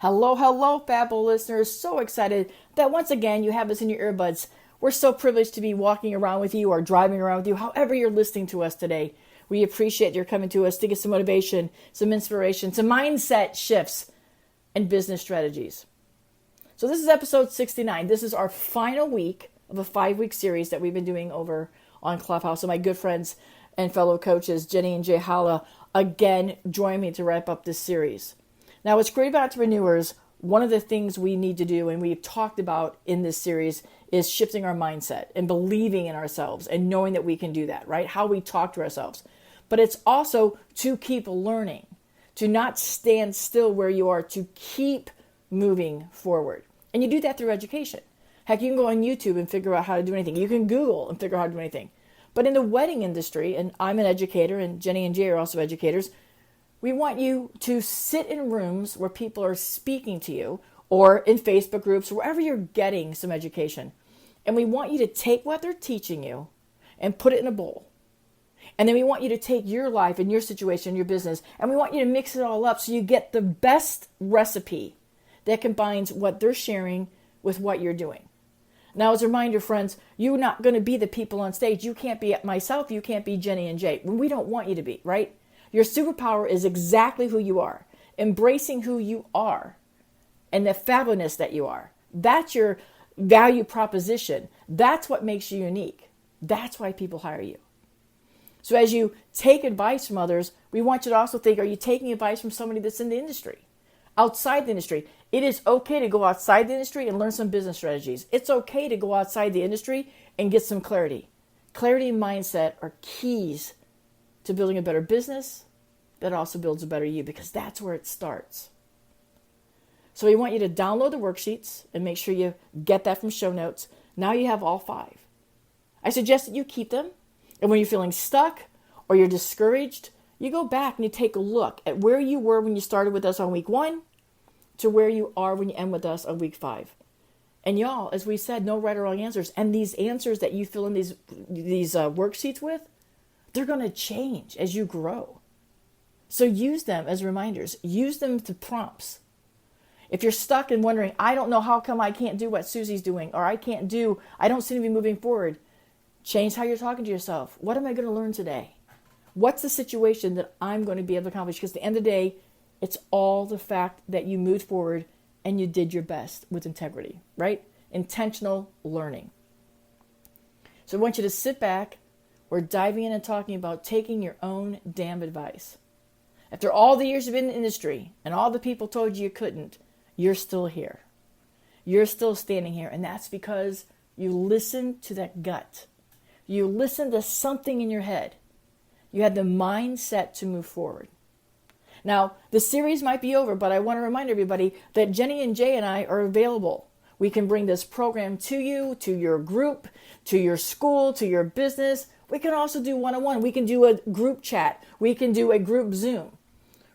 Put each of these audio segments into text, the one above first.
Hello, Fable listeners. So excited that once again you have us in your earbuds. We're so privileged to be walking around with you or driving around with you, however you're listening to us today. We appreciate your coming to us to get some motivation, some inspiration, some mindset shifts, and business strategies. So this is episode 69. This is our final week of a 5-week series that we've been doing over on Clubhouse. So my good friends and fellow coaches, Jenny and Jay Holla, again join me to wrap up this series. Now, what's great about entrepreneurs, one of the things we need to do, and we've talked about in this series, is shifting our mindset and believing in ourselves and knowing that we can do that, right? How we talk to ourselves. But it's also to keep learning, to not stand still where you are, to keep moving forward. And you do that through education. Heck, you can go on YouTube and figure out how to do anything. You can Google and figure out how to do anything. But in the wedding industry, and I'm an educator, and Jenny and Jay are also educators, we want you to sit in rooms where people are speaking to you, or in Facebook groups, wherever you're getting some education. And we want you to take what they're teaching you and put it in a bowl. And then we want you to take your life and your situation, your business, and we want you to mix it all up so you get the best recipe that combines what they're sharing with what you're doing. Now, as a reminder, friends, you're not going to be the people on stage. You can't be myself. You can't be Jenny and Jay. We don't want you to be, right? Your superpower is exactly who you are, embracing who you are and the fabulous that you are. That's your value proposition. That's what makes you unique. That's why people hire you. So as you take advice from others, we want you to also think, are you taking advice from somebody that's in the industry? Outside the industry. It is okay to go outside the industry and learn some business strategies. It's okay to go outside the industry and get some clarity. Clarity and mindset are keys to building a better business that also builds a better you, because that's where it starts. So we want you to download the worksheets and make sure you get that from show notes. Now you have all 5. I suggest that you keep them. And when you're feeling stuck or you're discouraged, you go back and you take a look at where you were when you started with us on week 1 to where you are when you end with us on week 5. And y'all, as we said, no right or wrong answers. And these answers that you fill in these worksheets with, they're going to change as you grow. So use them as reminders. Use them to prompts. If you're stuck and wondering, I don't know how come I can't do what Susie's doing, or I don't seem to be moving forward, change how you're talking to yourself. What am I going to learn today? What's the situation that I'm going to be able to accomplish? Because at the end of the day, it's all the fact that you moved forward and you did your best with integrity, right? Intentional learning. So I want you to sit back. We're diving in and talking about taking your own damn advice. After all the years you've been in the industry and all the people told you couldn't, you're still here. You're still standing here. And that's because you listened to that gut. You listened to something in your head. You had the mindset to move forward. Now, the series might be over, but I want to remind everybody that Jenny and Jay and I are available. We can bring this program to you, to your group, to your school, to your business. We can also do one-on-one. We can do a group chat. We can do a group Zoom.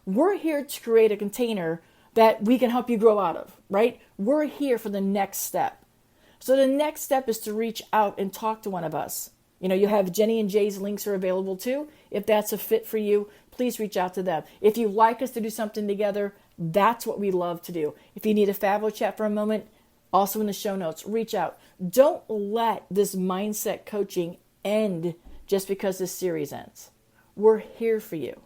We're here to create a container that we can help you grow out of, right? We're here for the next step. So the next step is to reach out and talk to one of us. You know, you have Jenny and Jay's links are available too. If that's a fit for you, please reach out to them. If you'd like us to do something together, that's what we love to do. If you need a fabulous chat for a moment, also in the show notes, reach out. Don't let this mindset coaching end just because this series ends. We're here for you.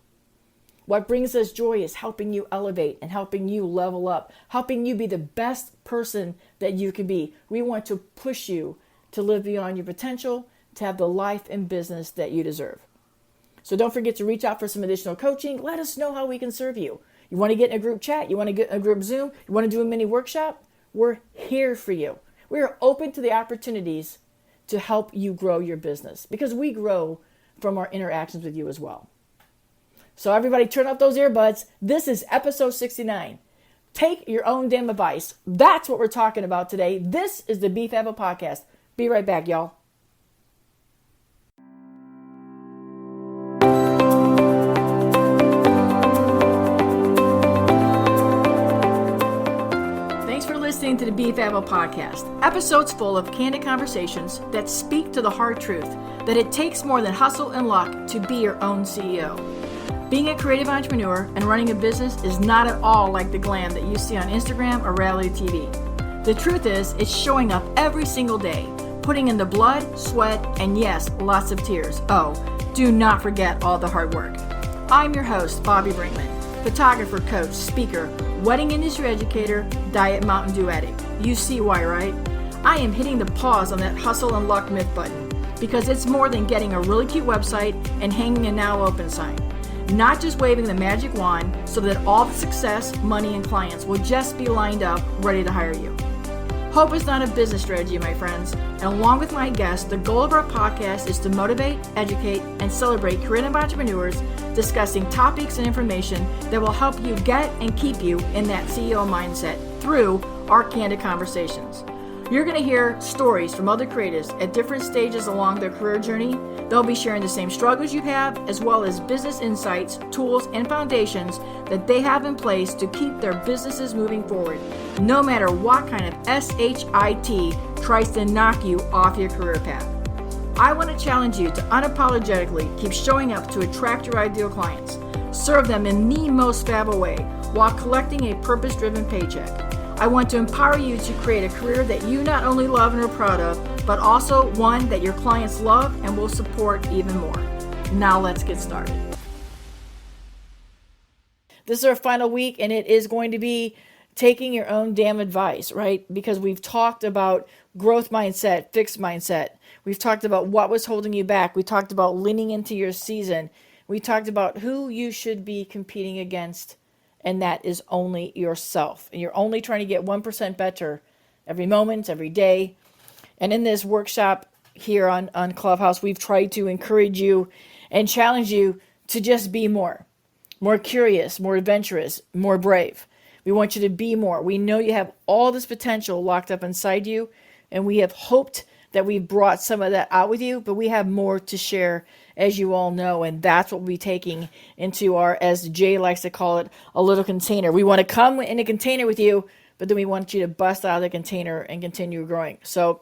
What brings us joy is helping you elevate and helping you level up, helping you be the best person that you can be. We want to push you to live beyond your potential, to have the life and business that you deserve. So don't forget to reach out for some additional coaching. Let us know how we can serve you. You want to get in a group chat? You want to get in a group Zoom? You want to do a mini workshop? We're here for you. We are open to the opportunities to help you grow your business, because we grow from our interactions with you as well. So everybody turn up those earbuds. This is episode 69. Take your own damn advice. That's what we're talking about today. This is the Be Fable Podcast. Be right back, y'all. Thanks for listening to the Be Fable Podcast. Episodes full of candid conversations that speak to the hard truth that it takes more than hustle and luck to be your own CEO. Being a creative entrepreneur and running a business is not at all like the glam that you see on Instagram or reality TV. The truth is, it's showing up every single day, putting in the blood, sweat, and yes, lots of tears. Oh, do not forget all the hard work. I'm your host, Bobby Brinkman, photographer, coach, speaker, wedding industry educator, Diet Mountain Dew addict. You see why, right? I am hitting the pause on that hustle and luck myth button because it's more than getting a really cute website and hanging a now open sign. Not just waving the magic wand so that all the success, money, and clients will just be lined up, ready to hire you. Hope is not a business strategy, my friends. And along with my guests, the goal of our podcast is to motivate, educate, and celebrate creative entrepreneurs discussing topics and information that will help you get and keep you in that CEO mindset through our candid conversations. You're going to hear stories from other creatives at different stages along their career journey. They'll be sharing the same struggles you have, as well as business insights, tools, and foundations that they have in place to keep their businesses moving forward, no matter what kind of SHIT tries to knock you off your career path. I want to challenge you to unapologetically keep showing up to attract your ideal clients, serve them in the most fab way while collecting a purpose-driven paycheck. I want to empower you to create a career that you not only love and are proud of, but also one that your clients love and will support even more. Now let's get started. This is our final week, and it is going to be taking your own damn advice, right? Because we've talked about growth mindset, fixed mindset. We've talked about what was holding you back. We talked about leaning into your season. We talked about who you should be competing against, and that is only yourself. And you're only trying to get 1% better every moment, every day. And in this workshop here on Clubhouse, we've tried to encourage you and challenge you to just be more curious, more adventurous, more brave. We want you to be more. We know you have all this potential locked up inside you, and we have hoped that we've brought some of that out with you, but we have more to share, as you all know, and that's what we'll be taking into our, as Jay likes to call it, a little container. We want to come in a container with you, but then we want you to bust out of the container and continue growing. So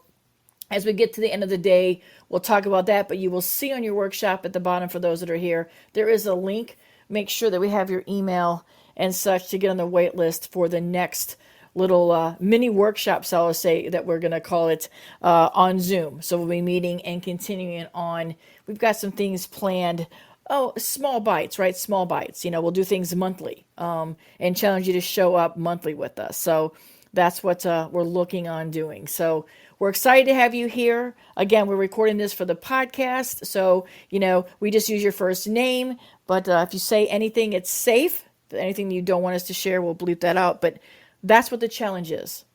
as we get to the end of the day, we'll talk about that, but you will see on your workshop at the bottom, for those that are here, there is a link. Make sure that we have your email and such to get on the wait list for the next little mini workshops, I'll say, that we're going to call it on Zoom. So we'll be meeting and continuing on. We've got some things planned. Oh, small bites, right? Small bites. We'll do things monthly and challenge you to show up monthly with us. So that's what we're looking on doing. So we're excited to have you here. Again, we're recording this for the podcast. So, we just use your first name. But if you say anything, it's safe. Anything you don't want us to share, we'll bleep that out. But that's what the challenge is.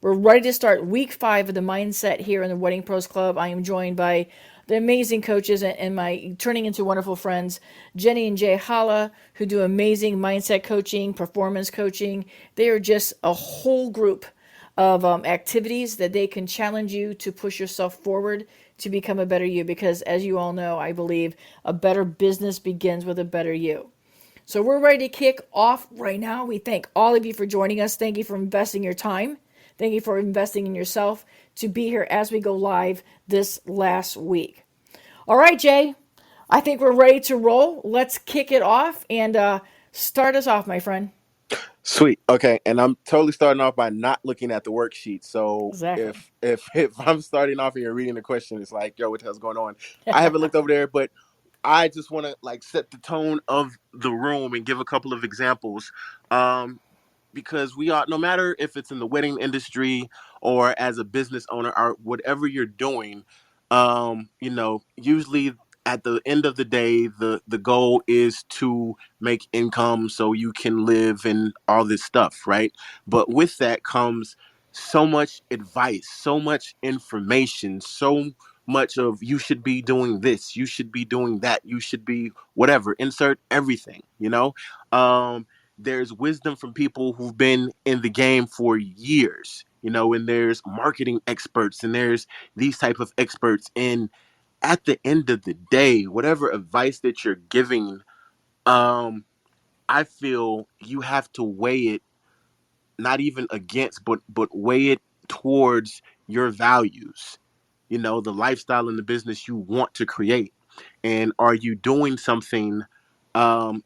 We're ready to start week 5 of the mindset here in the Wedding Pros Club. I am joined by the amazing coaches and my turning into wonderful friends, Jenny and Jay Holla, who do amazing mindset coaching, performance coaching. They are just a whole group of activities that they can challenge you to push yourself forward to become a better you. Because as you all know, I believe a better business begins with a better you. So we're ready to kick off right now. We thank all of you for joining us. Thank you for investing your time. Thank you for investing in yourself to be here as we go live this last week. All right, Jay, I think we're ready to roll. Let's kick it off and start us off, my friend. Sweet. Okay. And I'm totally starting off by not looking at the worksheet. So Exactly. if I'm starting off and you're reading the question, it's like, yo, what the hell's going on? I haven't looked over there, but I just want to set the tone of the room and give a couple of examples. Because we are, no matter if it's in the wedding industry or as a business owner or whatever you're doing, usually at the end of the day, the goal is to make income so you can live and all this stuff, right? But with that comes so much advice, so much information, so much of you should be doing this, you should be doing that, you should be whatever, insert everything. There's wisdom from people who've been in the game for years, and there's marketing experts and there's these type of experts. And at the end of the day, whatever advice that you're giving, I feel you have to weigh it, not even against, but weigh it towards your values, the lifestyle and the business you want to create. And are you doing something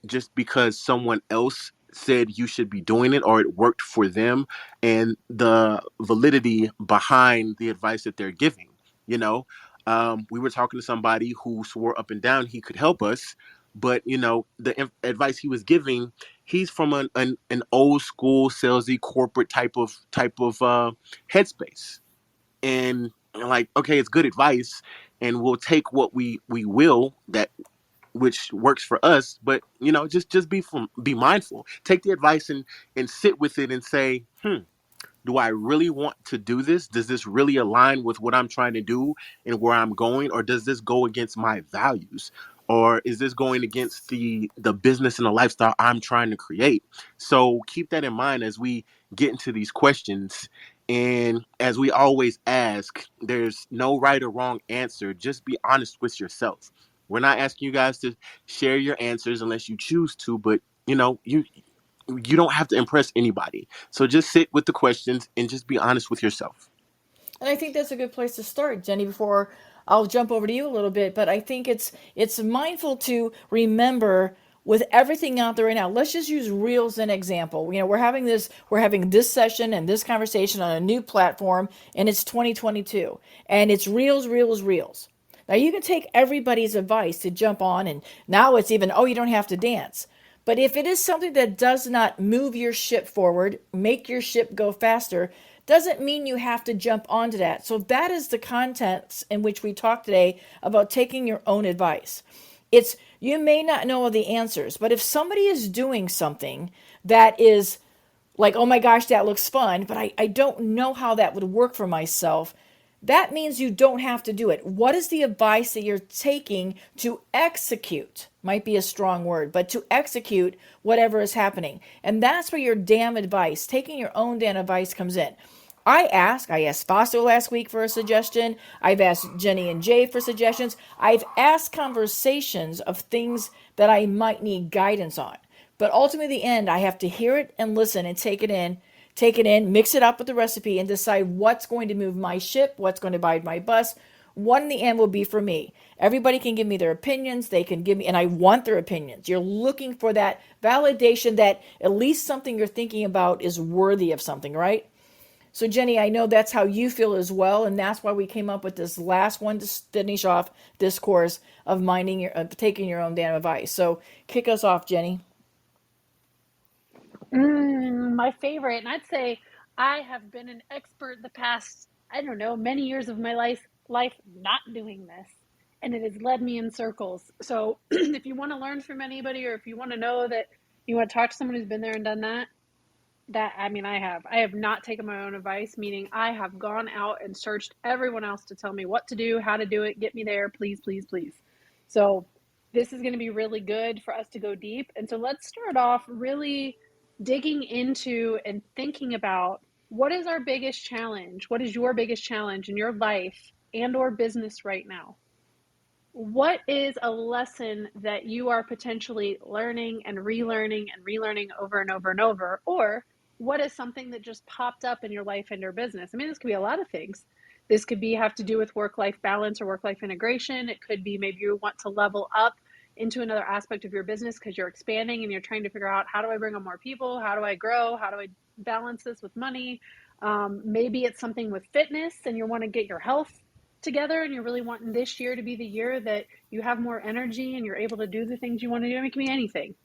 just because someone else said you should be doing it or it worked for them, and the validity behind the advice that they're giving. You know, we were talking to somebody who swore up and down he could help us, but the advice he was giving, he's from an old school salesy corporate type of headspace, and like, okay, it's good advice, and we'll take what we will, that which works for us, but just be mindful, take the advice and sit with it and say, do I really want to do this? Does this really align with what I'm trying to do and where I'm going? Or does this go against my values? Or is this going against the business and the lifestyle I'm trying to create? So keep that in mind as we get into these questions. And as we always ask, there's no right or wrong answer. Just be honest with yourself. We're not asking you guys to share your answers unless you choose to, but you don't have to impress anybody. So just sit with the questions and just be honest with yourself. And I think that's a good place to start, Jenny, before I'll jump over to you a little bit. But I think it's mindful to remember with everything out there right now. Let's just use Reels as an example. We're having this session and this conversation on a new platform, and it's 2022. And it's Reels, Reels, Reels. Now you can take everybody's advice to jump on, and now it's even, oh, you don't have to dance. But if it is something that does not move your ship forward, make your ship go faster, doesn't mean you have to jump onto that. So that is the context in which we talk today about taking your own advice. It's you may not know all the answers, but if somebody is doing something that is like, oh my gosh, that looks fun, but I don't know how that would work for myself, that means you don't have to do it. What is the advice that you're taking to execute? Might be a strong word, but to execute whatever is happening. And that's where your damn advice, taking your own damn advice, comes in. I asked Foster last week for a suggestion. I've asked Jenny and Jay for suggestions. I've asked conversations of things that I might need guidance on. But ultimately, the end, I have to hear it and listen and take it in, mix it up with the recipe, and decide what's going to move my ship, what's going to ride my bus. What in the end will be for me. Everybody can give me their opinions. They can give me, and I want their opinions. You're looking for that validation that at least something you're thinking about is worthy of something, right? So, Jenny, I know that's how you feel as well, and that's why we came up with this last one to finish off this course of taking your own damn advice. So, kick us off, Jenny. My favorite, and I'd say I have been an expert the past, I don't know, many years of my life not doing this, and it has led me in circles. So if you want to learn from anybody, or if you want to know that you want to talk to someone who's been there and done that, I mean, I have not taken my own advice, meaning I have gone out and searched everyone else to tell me what to do, how to do it, get me there, please, please, please. So this is going to be really good for us to go deep. And so let's start off really digging into and thinking about what is our biggest challenge? What is your biggest challenge in your life and or business right now? What is a lesson that you are potentially learning and relearning over and over and over? Or what is something that just popped up in your life and your business? I mean, this could be a lot of things. This could be have to do with work-life balance or work-life integration. It could be maybe you want to level up into another aspect of your business because you're expanding and you're trying to figure out, how do I bring on more people? How do I grow? How do I balance this with money? Maybe it's something with fitness and you want to get your health together and you're really wanting this year to be the year that you have more energy and you're able to do the things you want to do. It can be anything.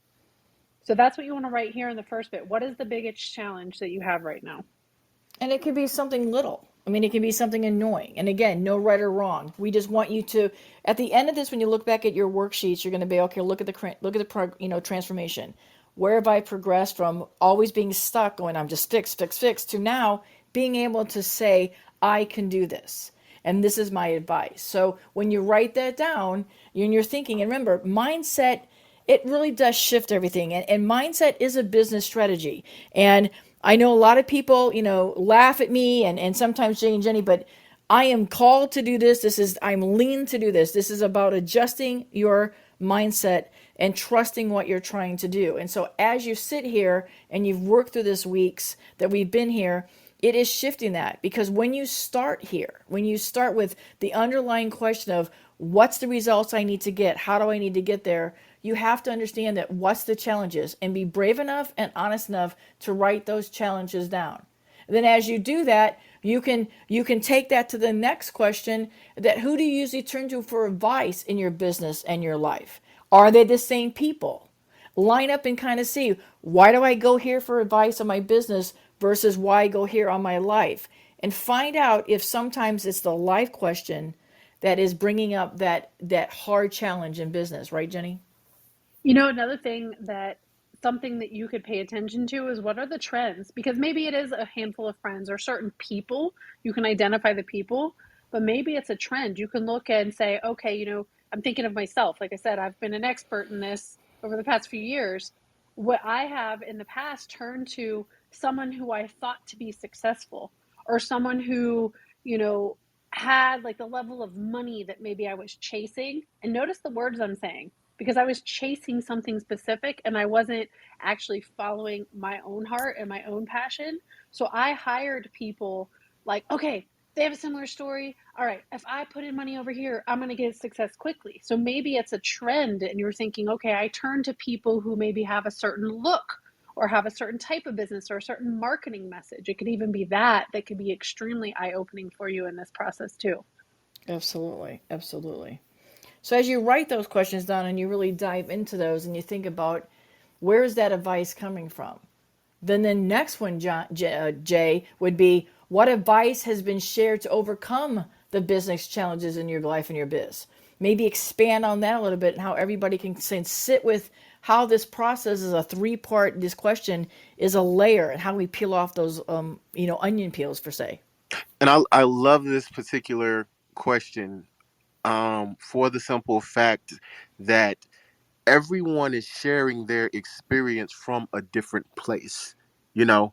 So that's what you want to write here in the first bit. What is the biggest challenge that you have right now? And it could be something little. I mean, it can be something annoying. And again, no right or wrong. We just want you to, at the end of this, when you look back at your worksheets, you're going to be okay. Look at the transformation. Where have I progressed from always being stuck, going I'm just fixed, to now being able to say I can do this, and this is my advice. So when you write that down, you're thinking, and remember, mindset, it really does shift everything. And mindset is a business strategy. And I know a lot of people, laugh at me and sometimes Jay and Jenny, but I am called to do this. I'm lean to do this. This is about adjusting your mindset and trusting what you're trying to do. And so as you sit here and you've worked through this weeks that we've been here, it is shifting that, because when you start here, when you start with the underlying question of what's the results I need to get, how do I need to get there, you have to understand that what's the challenges and be brave enough and honest enough to write those challenges down. And then as you do that, you can take that to the next question, that who do you usually turn to for advice in your business and your life? Are they the same people? Line up and kind of see, why do I go here for advice on my business versus why I go here on my life? And find out if sometimes it's the life question that is bringing up that hard challenge in business, right, Jenny? Another thing that something that you could pay attention to is what are the trends? Because maybe it is a handful of friends or certain people. You can identify the people, but maybe it's a trend. You can look at and say, okay, I'm thinking of myself. Like I said, I've been an expert in this over the past few years. What I have in the past turned to someone who I thought to be successful, or someone who, you know, had like the level of money that maybe I was chasing. And notice the words I'm saying, because I was chasing something specific and I wasn't actually following my own heart and my own passion. So I hired people like, okay, they have a similar story. All right, if I put in money over here, I'm going to get success quickly. So maybe it's a trend and you're thinking, okay, I turn to people who maybe have a certain look or have a certain type of business or a certain marketing message. It could even be that could be extremely eye-opening for you in this process too. Absolutely, absolutely. So as you write those questions down and you really dive into those and you think about where is that advice coming from, then the next one, Jay, would be what advice has been shared to overcome the business challenges in your life and your biz. Maybe expand on that a little bit and how everybody can sit with how this process is a three-part. This question is a layer and how we peel off those, onion peels, for say. And I love this particular question, for the simple fact that everyone is sharing their experience from a different place. You know,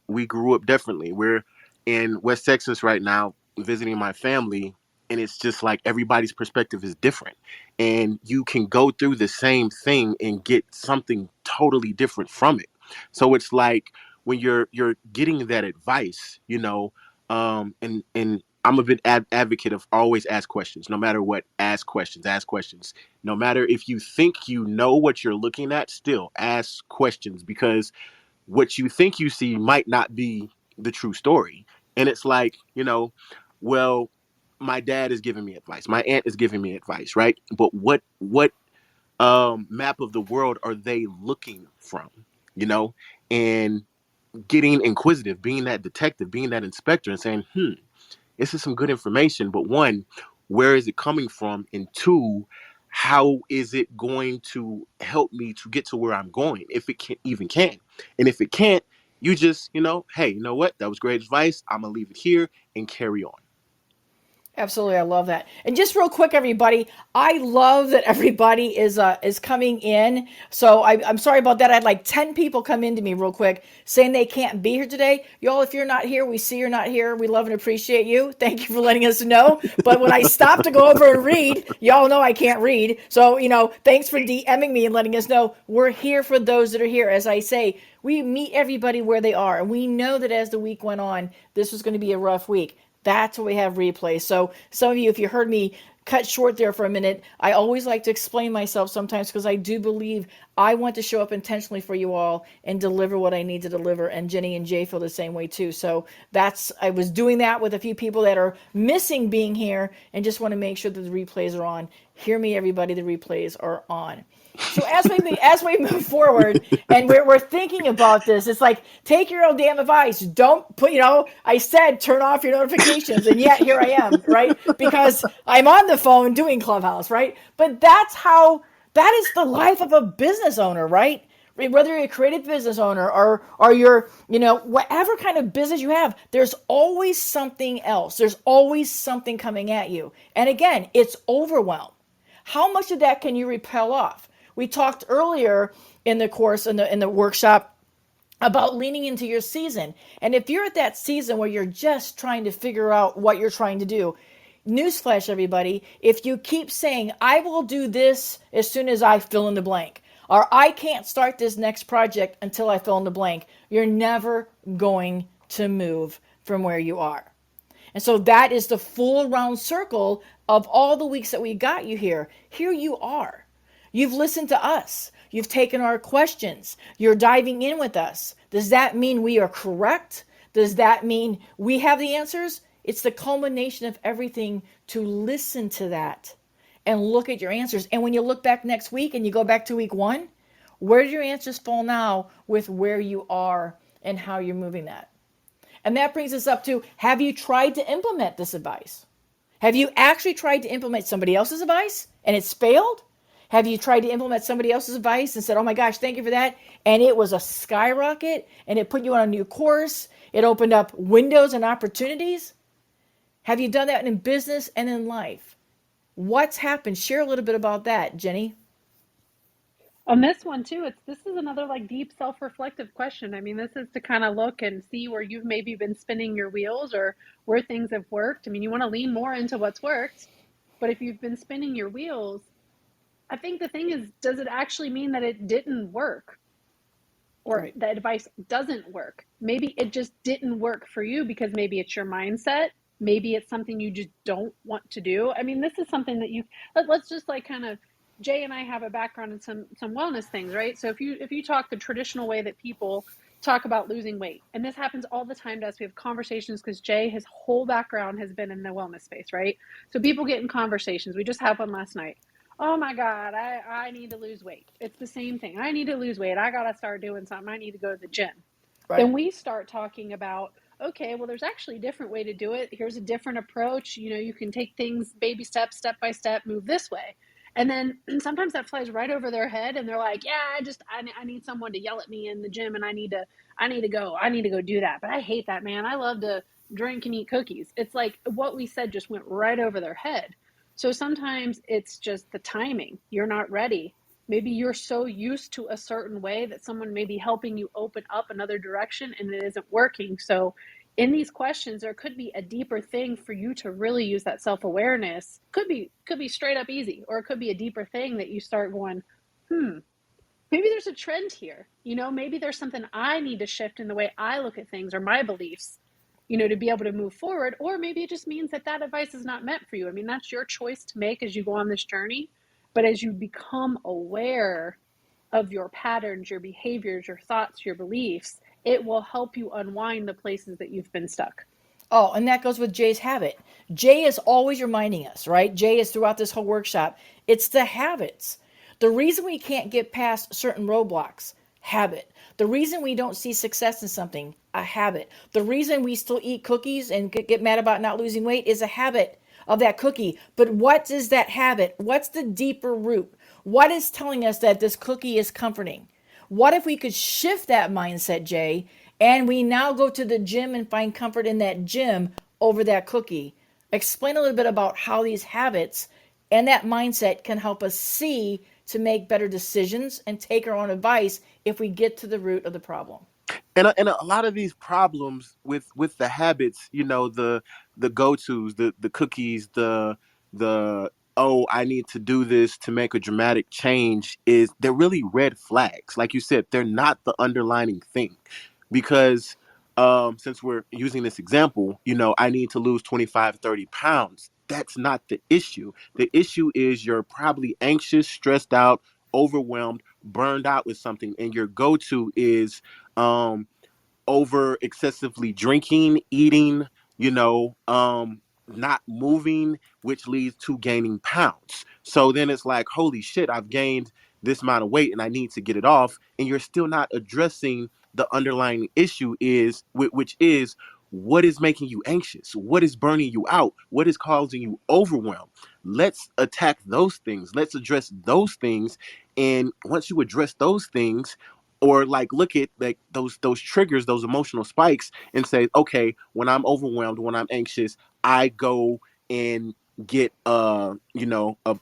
we grew up differently. We're in West Texas right now visiting my family, and it's just like everybody's perspective is different. And you can go through the same thing and get something totally different from it. So it's like when you're getting that advice, and I'm a bit advocate of always ask questions, no matter what. Ask questions. No matter if you think you know what you're looking at, still ask questions, because what you think you see might not be the true story. And it's like, well, my dad is giving me advice, my aunt is giving me advice, right? But what map of the world are they looking from? You know, and getting inquisitive, being that detective, being that inspector, and saying, this is some good information, but one, where is it coming from? And two, how is it going to help me to get to where I'm going, if it can even can? And if it can't, you just, hey, you know what? That was great advice. I'm gonna leave it here and carry on. Absolutely, I love that. And just real quick, everybody, I love that everybody is coming in. So I'm sorry about that. I had like 10 people come into me real quick saying they can't be here today. Y'all, if you're not here, we see you're not here. We love and appreciate you. Thank you for letting us know. But when I stop to go over and read, y'all know I can't read. So thanks for DMing me and letting us know we're here for those that are here. As I say, we meet everybody where they are, and we know that as the week went on, this was going to be a rough week. That's what we have replays. So some of you, if you heard me cut short there for a minute, I always like to explain myself sometimes because I do believe I want to show up intentionally for you all and deliver what I need to deliver. And Jenny and Jay feel the same way too. So I was doing that with a few people that are missing being here and just want to make sure that the replays are on. Hear me, everybody, the replays are on. So as we move forward and we're thinking about this, it's like take your own damn advice. Don't put I said turn off your notifications, and yet here I am, right? Because I'm on the phone doing Clubhouse, right? But that is the life of a business owner, right? Whether you're a creative business owner or you're whatever kind of business you have, there's always something else. There's always something coming at you, and again, it's overwhelm. How much of that can you repel off? We talked earlier in the course in the workshop about leaning into your season. And if you're at that season where you're just trying to figure out what you're trying to do, newsflash, everybody, if you keep saying, I will do this as soon as I fill in the blank, or I can't start this next project until I fill in the blank, you're never going to move from where you are. And so that is the full round circle of all the weeks that we got you here. Here you are. You've listened to us. You've taken our questions. You're diving in with us. Does that mean we are correct? Does that mean we have the answers? It's the culmination of everything to listen to that and look at your answers. And when you look back next week and you go back to week one, where do your answers fall now with where you are and how you're moving that? And that brings us up to, have you tried to implement this advice? Have you actually tried to implement somebody else's advice and it's failed? Have you tried to implement somebody else's advice and said, oh my gosh, thank you for that? And it was a skyrocket and it put you on a new course. It opened up windows and opportunities. Have you done that in business and in life? What's happened? Share a little bit about that, Jenny. On this one too, this is another like deep self-reflective question. I mean, this is to kind of look and see where you've maybe been spinning your wheels or where things have worked. I mean, you want to lean more into what's worked, but if you've been spinning your wheels, I think the thing is, does it actually mean that it didn't work or Right. the advice doesn't work? Maybe it just didn't work for you because maybe it's your mindset. Maybe it's something you just don't want to do. I mean, this is something that let's just like kind of, Jay and I have a background in some wellness things, right? So if you talk the traditional way that people talk about losing weight, and this happens all the time to us, we have conversations because Jay, his whole background has been in the wellness space, right? So people get in conversations. We just had one last night. Oh my God, I need to lose weight. It's the same thing. I need to lose weight. I got to start doing something. I need to go to the gym. Then Right. we start talking about, okay, well, there's actually a different way to do it. Here's a different approach. You can take things baby steps, step by step, move this way. And then sometimes that flies right over their head and they're like, yeah, I need someone to yell at me in the gym and I need to go do that. But I hate that, man. I love to drink and eat cookies. It's like what we said just went right over their head. So sometimes it's just the timing. You're not ready. Maybe you're so used to a certain way that someone may be helping you open up another direction and it isn't working. So in these questions, there could be a deeper thing for you to really use that self-awareness. Could be straight up easy, or it could be a deeper thing that you start going, maybe there's a trend here. Maybe there's something I need to shift in the way I look at things or my beliefs, to be able to move forward. Or maybe it just means that that advice is not meant for you. I mean, that's your choice to make as you go on this journey. But as you become aware of your patterns, your behaviors, your thoughts, your beliefs, it will help you unwind the places that you've been stuck. Oh, and that goes with Jay's habit. Jay is always reminding us, right? Jay is throughout this whole workshop. It's the habits. The reason we can't get past certain roadblocks, habit. The reason we don't see success in something, a habit. The reason we still eat cookies and get mad about not losing weight is a habit of that cookie. But what is that habit? What's the deeper root? What is telling us that this cookie is comforting? What if we could shift that mindset, Jay, and we now go to the gym and find comfort in that gym over that cookie? Explain a little bit about how these habits and that mindset can help us see to make better decisions and take our own advice if we get to the root of the problem. And a lot of these problems with the habits, the go-tos, the cookies, the oh, I need to do this to make a dramatic change, is they're really red flags. Like you said, they're not the underlining thing. Because since we're using this example, I need to lose 25, 30 pounds. That's not the issue. The issue is you're probably anxious, stressed out, overwhelmed, burned out with something, and your go-to is um over excessively drinking, eating, not moving, which leads to gaining pounds. So then it's like, holy shit, I've gained this amount of weight and I need to get it off. And you're still not addressing the underlying issue, which is, what is making you anxious? What is burning you out? What is causing you overwhelm? Let's attack those things. Let's address those things. And once you address those things, or like look at like those triggers, those emotional spikes, and say, okay, when I'm overwhelmed, when I'm anxious, I go and get a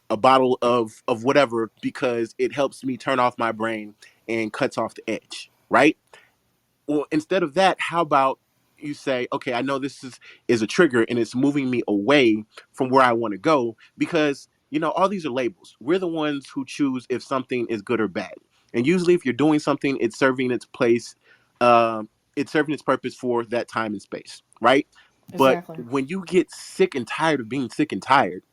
bottle of whatever, because it helps me turn off my brain and cuts off the edge, right? Well, instead of that, how about you say, okay, I know this is a trigger and it's moving me away from where I want to go, because all these are labels. We're the ones who choose if something is good or bad. And usually if you're doing something, it's serving its place, it's serving its purpose for that time and space, right? But Exactly. when you get sick and tired of being sick and tired,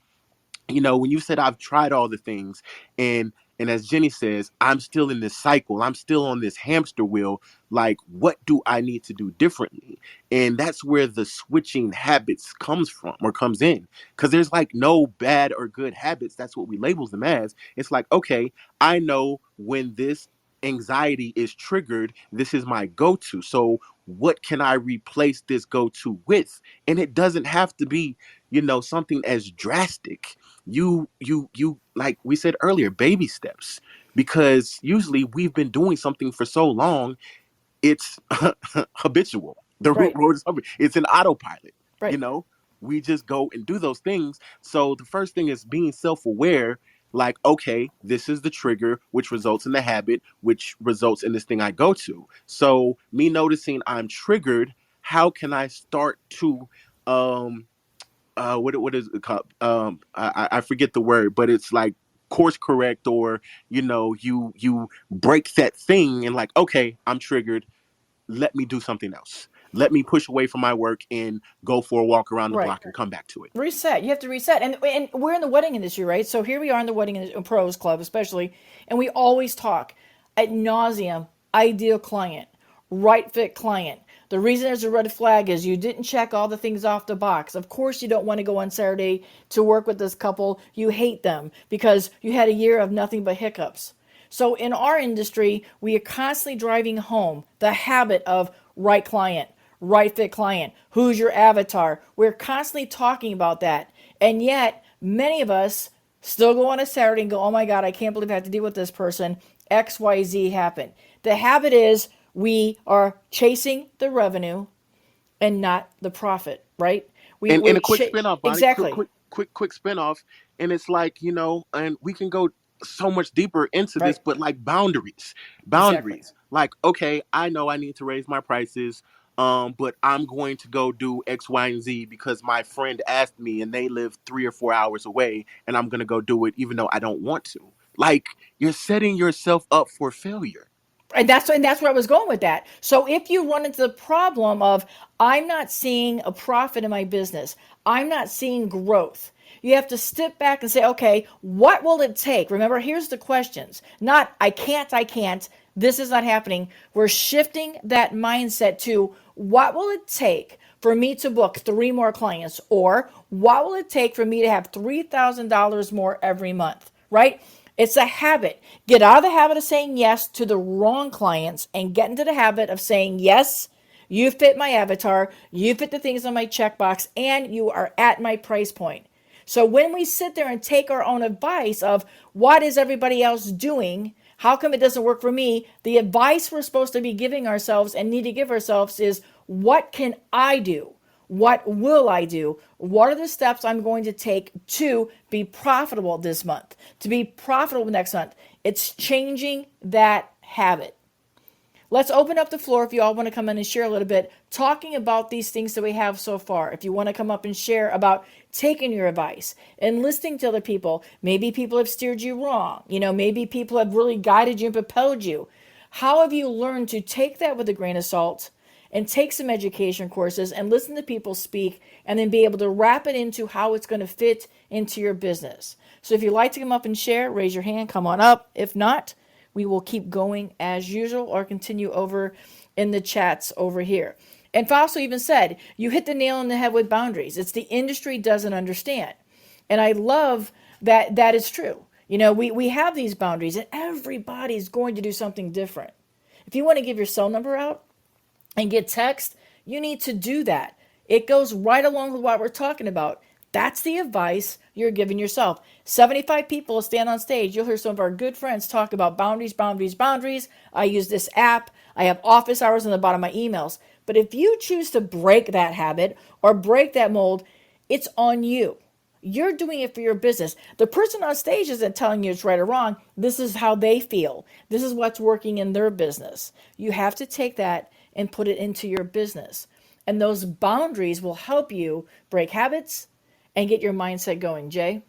when you said I've tried all the things and And as Jenny says, I'm still in this cycle. I'm still on this hamster wheel. Like, what do I need to do differently? And that's where the switching habits comes from or comes in. Because there's like no bad or good habits. That's what we label them as. It's like, okay, I know when this anxiety is triggered, this is my go to. So, what can I replace this go to with? And it doesn't have to be, something as drastic. You like we said earlier, baby steps, because usually we've been doing something for so long, it's habitual. The root Right. word is it's an autopilot. you Right. know we just go and do those things. So the first thing is being self-aware, like, okay, this is the trigger which results in the habit which results in this thing I go to. So me noticing I'm triggered, how can I start to um what is it called? I forget the word, but it's like course correct, or you break that thing and like, okay, I'm triggered. Let me do something else. Let me push away from my work and go for a walk around the Right. block and come back to it. Reset. You have to reset. And we're in the wedding industry, right? So here we are in the pros club, especially, and we always talk at nauseum, ideal client, right fit client. The reason there's a red flag is you didn't check all the things off the box. Of course, you don't want to go on Saturday to work with this couple. You hate them because you had a year of nothing but hiccups. So in our industry, we are constantly driving home the habit of right client, right fit client, who's your avatar. We're constantly talking about that. And yet, many of us still go on a Saturday and go, oh my God, I can't believe I have to deal with this person. XYZ happened. The habit is we are chasing the revenue and not the profit, right? And a quick spin-off, Bonnie. Quick, Exactly. quick, quick, quick spin-off. And it's like, and we can go so much deeper into this, Right. but like boundaries. Exactly. Boundaries. Like, okay, I know I need to raise my prices, but I'm going to go do X, Y, and Z because my friend asked me and they live 3 or 4 hours away, and I'm gonna go do it even though I don't want to. Like, you're setting yourself up for failure. And that's where I was going with that. So if you run into the problem of I'm not seeing a profit in my business, I'm not seeing growth. You have to step back and say, okay, what will it take? Remember, here's the questions. Not I can't, this is not happening. We're shifting that mindset to what will it take for me to book 3 more clients, or what will it take for me to have $3,000 more every month, right? It's a habit. Get out of the habit of saying yes to the wrong clients and get into the habit of saying yes. You fit my avatar, you fit the things on my checkbox, and you are at my price point. So when we sit there and take our own advice of what is everybody else doing, how come it doesn't work for me? The advice we're supposed to be giving ourselves and need to give ourselves is what can I do? What will I do? What are the steps I'm going to take to be profitable this month, to be profitable next month? It's changing that habit. Let's open up the floor if you all want to come in and share a little bit, talking about these things that we have so far. If you want to come up and share about taking your advice and listening to other people, maybe people have steered you wrong. Maybe people have really guided you and propelled you. How have you learned to take that with a grain of salt and take some education courses and listen to people speak and then be able to wrap it into how it's going to fit into your business? So if you'd like to come up and share, raise your hand, come on up. If not, we will keep going as usual or continue over in the chats over here. And Fausto even said, you hit the nail on the head with boundaries. It's the industry doesn't understand. And I love that that is true. We have these boundaries and everybody's going to do something different. If you want to give your cell number out and get text, you need to do that. It goes right along with what we're talking about. That's the advice you're giving yourself. 75 people stand on stage. You'll hear some of our good friends talk about boundaries, boundaries, boundaries. I use this app. I have office hours on the bottom of my emails. But if you choose to break that habit or break that mold, it's on you. You're doing it for your business. The person on stage isn't telling you it's right or wrong. This is how they feel. This is what's working in their business. You have to take that and put it into your business. And those boundaries will help you break habits and get your mindset going. Jay?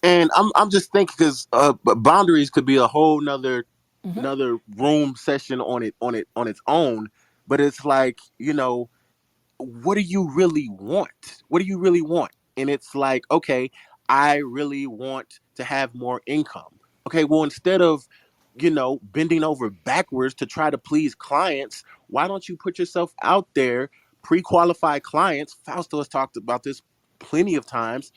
And I'm just thinking because boundaries could be a whole Mm-hmm. another room session on its own. But it's like, what do you really want? What do you really want? And it's like, okay, I really want to have more income. Okay, well, instead of, bending over backwards to try to please clients, why don't you put yourself out there, pre-qualify clients? Fausto has talked about this plenty of times.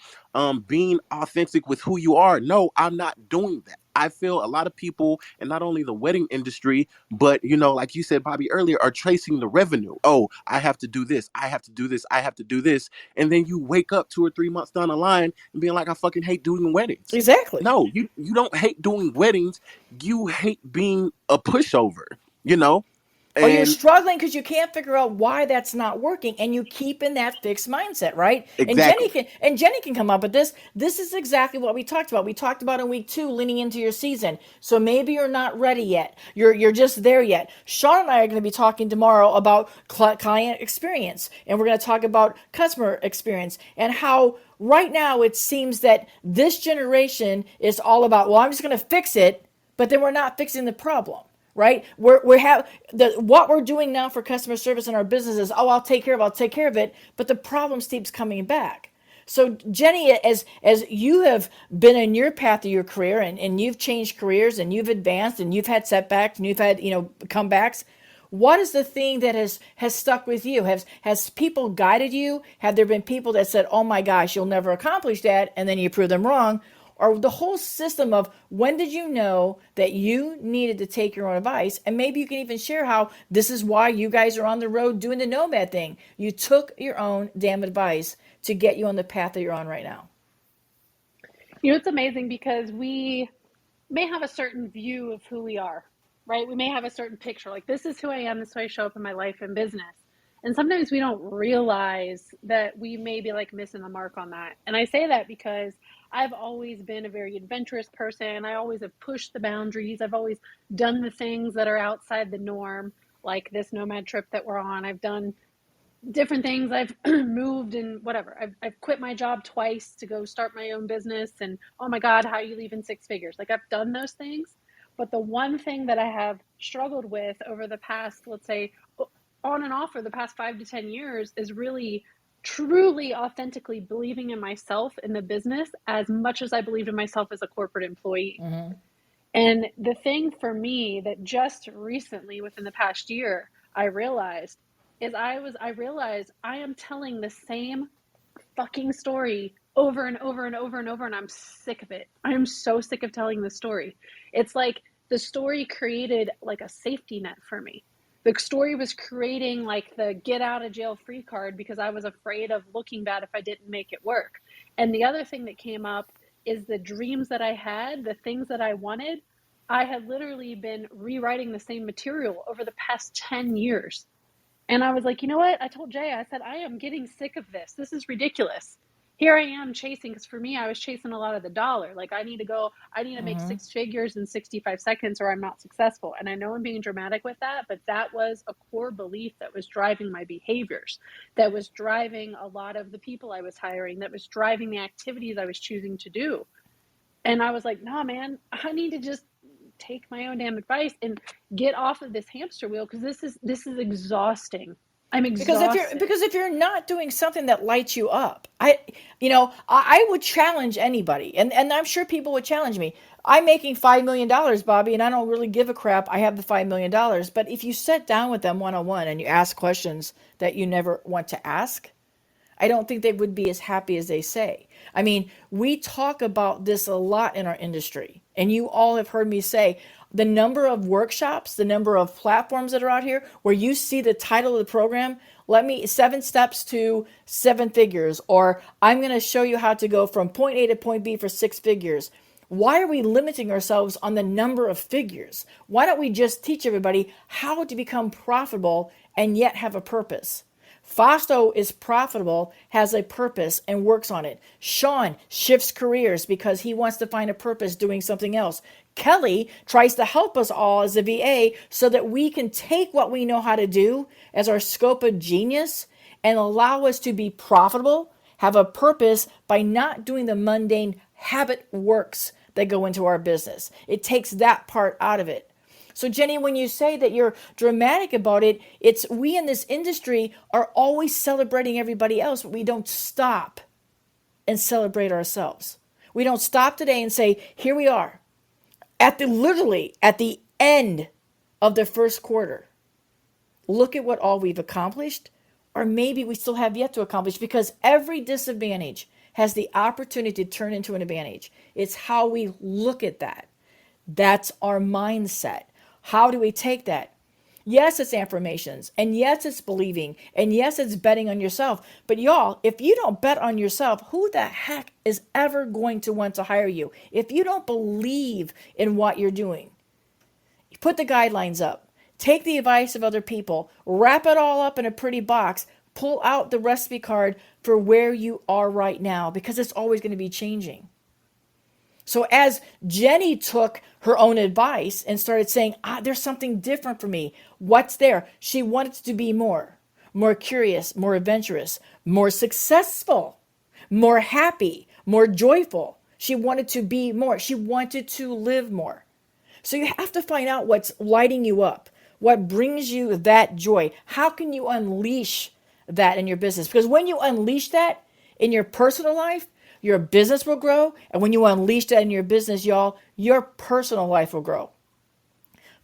Being authentic with who you are. No, I'm not doing that. I feel a lot of people, and not only the wedding industry, but like you said, Bobby, earlier, are tracing the revenue. Oh, I have to do this. I have to do this. I have to do this. And then you wake up 2 or 3 months down the line and being like, I fucking hate doing weddings. Exactly. No, you don't hate doing weddings. You hate being a pushover, you know? Or you're And struggling because you can't figure out why that's not working, and you keep in that fixed mindset, right? And Jenny exactly. can come up with this. This is exactly what we talked about. We talked about in week 2, leaning into your season. So maybe you're not ready yet. You're just there yet. Sean and I are going to be talking tomorrow about client experience, and we're going to talk about customer experience and how right now it seems that this generation is all about, well, I'm just going to fix it, but then we're not fixing the problem, right? We have what we're doing now for customer service in our business is, oh, I'll take care of it, but the problem keeps coming back. So Jenny, as you have been in your path of your career, and you've changed careers and you've advanced and you've had setbacks and you've had comebacks, what is the thing that has stuck with you? Has people guided you? Have there been people that said, oh my gosh, you'll never accomplish that, and then you prove them wrong? Or the whole system of, when did you know that you needed to take your own advice? And maybe you can even share how this is why you guys are on the road doing the nomad thing. You took your own damn advice to get you on the path that you're on right now. It's amazing because we may have a certain view of who we are, right? We may have a certain picture, like, this is who I am, this is how I show up in my life and business. And sometimes we don't realize that we may be like missing the mark on that. And I say that because I've always been a very adventurous person. I always have pushed the boundaries. I've always done the things that are outside the norm, like this nomad trip that we're on. I've done different things. I've moved and whatever. I've quit my job twice to go start my own business. And oh my God, how you leave in 6 figures? Like, I've done those things. But the one thing that I have struggled with over the past, let's say, on and off for the past 5 to 10 years is really truly authentically believing in myself in the business as much as I believed in myself as a corporate employee. Mm-hmm. And the thing for me that just recently within the past year I realized is I realized I am telling the same fucking story over and over and over and over, and I'm sick of it. I am so sick of telling the story. It's like the story created like a safety net for me. The story was creating like the get out of jail free card because I was afraid of looking bad if I didn't make it work. And the other thing that came up is the dreams that I had, the things that I wanted. I had literally been rewriting the same material over the past 10 years. And I was like, you know what? I told Jay, I said, I am getting sick of this. This is ridiculous. Here I am chasing, because for me, I was chasing a lot of the dollar. Like, I need to make Mm-hmm. 6 figures in 65 seconds or I'm not successful. And I know I'm being dramatic with that, but that was a core belief that was driving my behaviors, that was driving a lot of the people I was hiring, that was driving the activities I was choosing to do. And I was like, nah, man, I need to just take my own damn advice and get off of this hamster wheel, because this is exhausting. I'm exhausted. Because if you're not doing something that lights you up, I would challenge anybody, and I'm sure people would challenge me. I'm making $5 million, Bobby, and I don't really give a crap. I have the $5 million, but if you sit down with them one on one and you ask questions that you never want to ask, I don't think they would be as happy as they say. I mean, we talk about this a lot in our industry, and you all have heard me say the number of workshops, the number of platforms that are out here where you see the title of the program, 7 steps to 7 figures, or I'm going to show you how to go from point A to point B for 6 figures. Why are we limiting ourselves on the number of figures? Why don't we just teach everybody how to become profitable and yet have a purpose? Fausto is profitable, has a purpose, and works on it. Sean shifts careers because he wants to find a purpose doing something else. Kelly tries to help us all as a VA so that we can take what we know how to do as our scope of genius and allow us to be profitable, have a purpose by not doing the mundane habit works that go into our business. It takes that part out of it. So Jenny, when you say that you're dramatic about it, it's we in this industry are always celebrating everybody else, but we don't stop and celebrate ourselves. We don't stop today and say, here we are. literally at the end of the first quarter, look at what all we've accomplished, or maybe we still have yet to accomplish, because every disadvantage has the opportunity to turn into an advantage. It's how we look at that. That's our mindset. How do we take that? Yes, it's affirmations, and yes, it's believing, and yes, it's betting on yourself. But y'all, if you don't bet on yourself, who the heck is ever going to want to hire you? If you don't believe in what you're doing, put the guidelines up, take the advice of other people, wrap it all up in a pretty box, pull out the recipe card for where you are right now, because it's always going to be changing. So as Jenny took her own advice and started saying, there's something different for me. What's there? She wanted to be more curious, more adventurous, more successful, more happy, more joyful. She wanted to be more. She wanted to live more. So you have to find out what's lighting you up, what brings you that joy. How can you unleash that in your business? Because when you unleash that in your personal life, your business will grow. And when you unleash that in your business, y'all, your personal life will grow.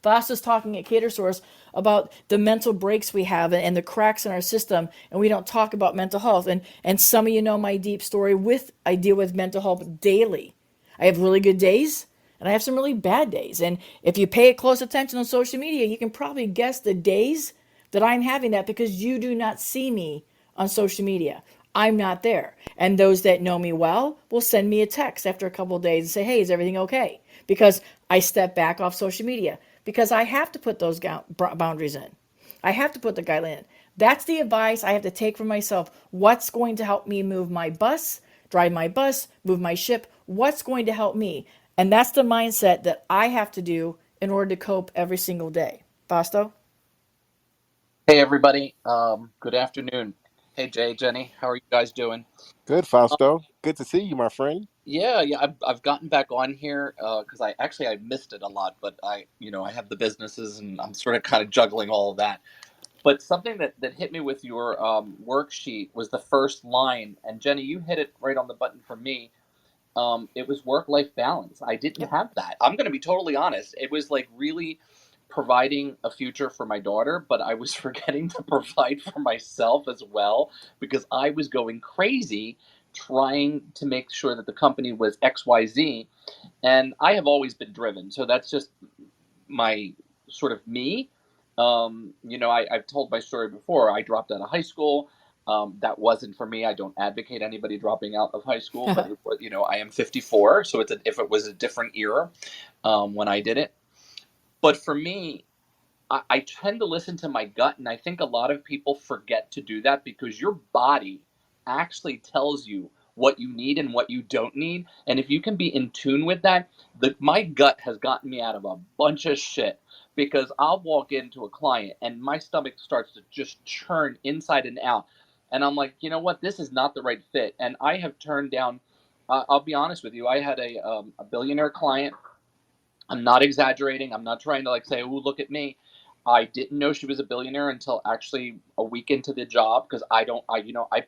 Voss was talking at Cater Source about the mental breaks we have and the cracks in our system, and we don't talk about mental health. And some of you know my deep story with I deal with mental health daily. I have really good days, and I have some really bad days. And if you pay close attention on social media, you can probably guess the days that I'm having that, because you do not see me on social media. I'm not there. And those that know me well will send me a text after a couple of days and say, hey, is everything okay? Because I step back off social media, because I have to put those boundaries in. I have to put the guideline in. That's the advice I have to take for myself. What's going to help me move my bus, drive my bus, move my ship? What's going to help me? And that's the mindset that I have to do in order to cope every single day. Fausto? Hey everybody, good afternoon. Hey Jay, Jenny, how are you guys doing? Good, Fausto. Good to see you, my friend. Yeah, I've gotten back on here because I missed it a lot, but I have the businesses and I'm sort of kind of juggling all of that. But something that hit me with your worksheet was the first line, and Jenny, you hit it right on the button for me. It was work-life balance. I didn't Yep. have that. I'm going to be totally honest. It was like really providing a future for my daughter, but I was forgetting to provide for myself as well because I was going crazy trying to make sure that the company was XYZ. And I have always been driven. So that's just my sort of me. I've told my story before. I dropped out of high school. That wasn't for me. I don't advocate anybody dropping out of high school, but it was, I am 54, so if it was a different era when I did it. But for me, I tend to listen to my gut, and I think a lot of people forget to do that because your body actually tells you what you need and what you don't need. And if you can be in tune with that, my gut has gotten me out of a bunch of shit because I'll walk into a client and my stomach starts to just churn inside and out. And I'm like, you know what? This is not the right fit. And I have turned down, I'll be honest with you, I had a billionaire client. I'm not exaggerating. I'm not trying to like say, "Oh, look at me." I didn't know she was a billionaire until actually a week into the job because I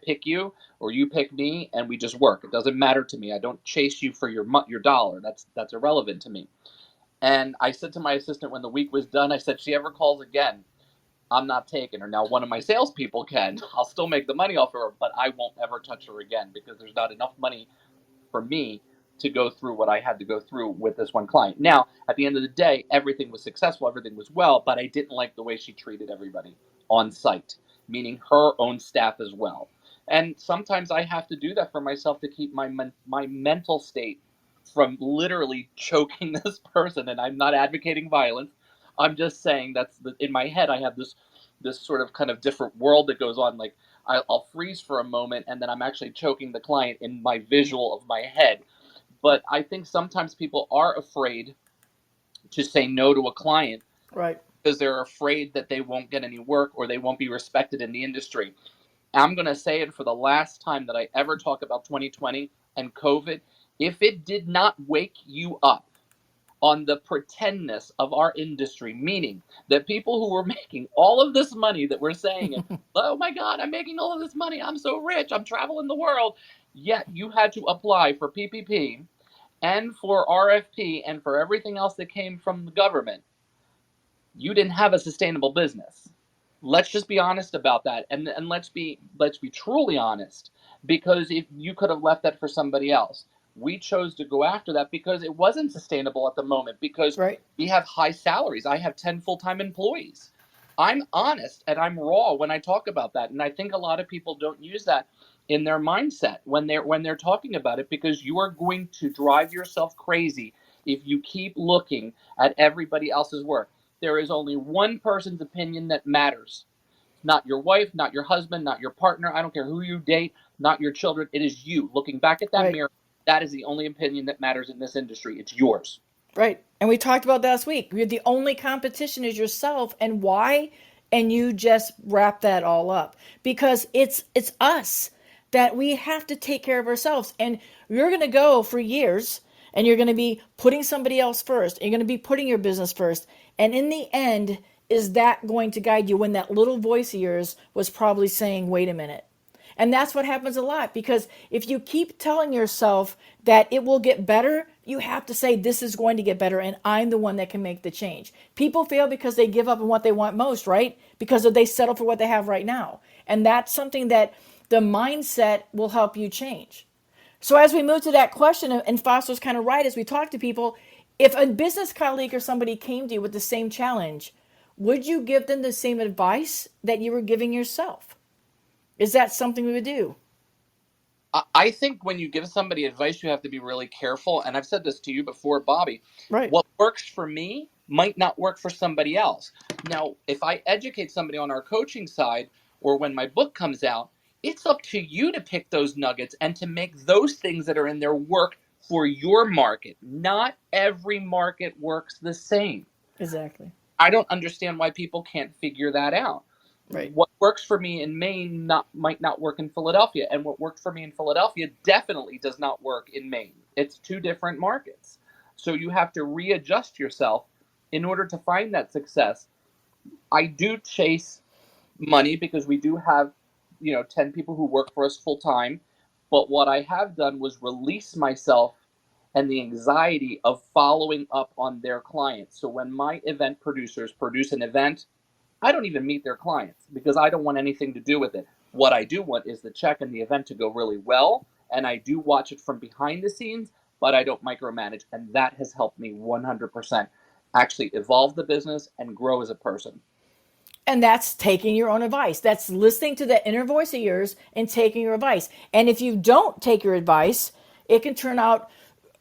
pick you or you pick me and we just work. It doesn't matter to me. I don't chase you for your dollar. That's irrelevant to me. And I said to my assistant when the week was done, I said, "She ever calls again, I'm not taking her." Now, one of my salespeople can. I'll still make the money off of her, but I won't ever touch her again because there's not enough money for me to go through what I had to go through with this one client. Now, at the end of the day, everything was successful, everything was well, but I didn't like the way she treated everybody on site, meaning her own staff as well. And sometimes I have to do that for myself to keep my mental state from literally choking this person. And I'm not advocating violence. I'm just saying in my head I have this sort of kind of different world that goes on. Like I'll freeze for a moment and then I'm actually choking the client in my visual of my head. But I think sometimes people are afraid to say no to a client Right. because they're afraid that they won't get any work or they won't be respected in the industry. I'm going to say it for the last time that I ever talk about 2020 and COVID. If it did not wake you up on the pretendness of our industry, meaning that people who were making all of this money that we're saying, oh my God, I'm making all of this money. I'm so rich. I'm traveling the world. Yet you had to apply for PPP and for RFP and for everything else that came from the government, you didn't have a sustainable business. Let's just be honest about that, and let's be truly honest, because if you could have left that for somebody else, we chose to go after that because it wasn't sustainable at the moment, because Right. we have high salaries. I have 10 full-time employees. I'm honest and I'm raw when I talk about that, and I think a lot of people don't use that in their mindset when they're talking about it, because you are going to drive yourself crazy if you keep looking at everybody else's work. There is only one person's opinion that matters. Not your wife, not your husband, not your partner. I don't care who you date, not your children. It is you looking back at that Right. mirror. That is the only opinion that matters in this industry. It's yours. Right. And we talked about that last week. You're the only competition is yourself. And why? And you just wrap that all up. Because it's us that we have to take care of ourselves. And you're gonna go for years and you're gonna be putting somebody else first. You're gonna be putting your business first. And in the end, is that going to guide you when that little voice of yours was probably saying, wait a minute? And that's what happens a lot, because if you keep telling yourself that it will get better, you have to say, this is going to get better and I'm the one that can make the change. People fail because they give up on what they want most, right? Because they settle for what they have right now. And that's something that the mindset will help you change. So as we move to that question, and Foster's kind of right, as we talk to people, if a business colleague or somebody came to you with the same challenge, would you give them the same advice that you were giving yourself? Is that something we would do? I think when you give somebody advice, you have to be really careful. And I've said this to you before, Bobby. Right. What works for me might not work for somebody else. Now, if I educate somebody on our coaching side, or when my book comes out, it's up to you to pick those nuggets and to make those things that are in there work for your market. Not every market works the same. Exactly. I don't understand why people can't figure that out. Right. What works for me in Maine might not work in Philadelphia, and what worked for me in Philadelphia definitely does not work in Maine. It's two different markets. So you have to readjust yourself in order to find that success. I do chase money because we do have, 10 people who work for us full time, but what I have done was release myself and the anxiety of following up on their clients. So when my event producers produce an event, I don't even meet their clients because I don't want anything to do with it. What I do want is the check and the event to go really well, and I do watch it from behind the scenes, but I don't micromanage, and that has helped me 100% actually evolve the business and grow as a person. And that's taking your own advice. That's listening to that inner voice of yours and taking your advice. And if you don't take your advice, it can turn out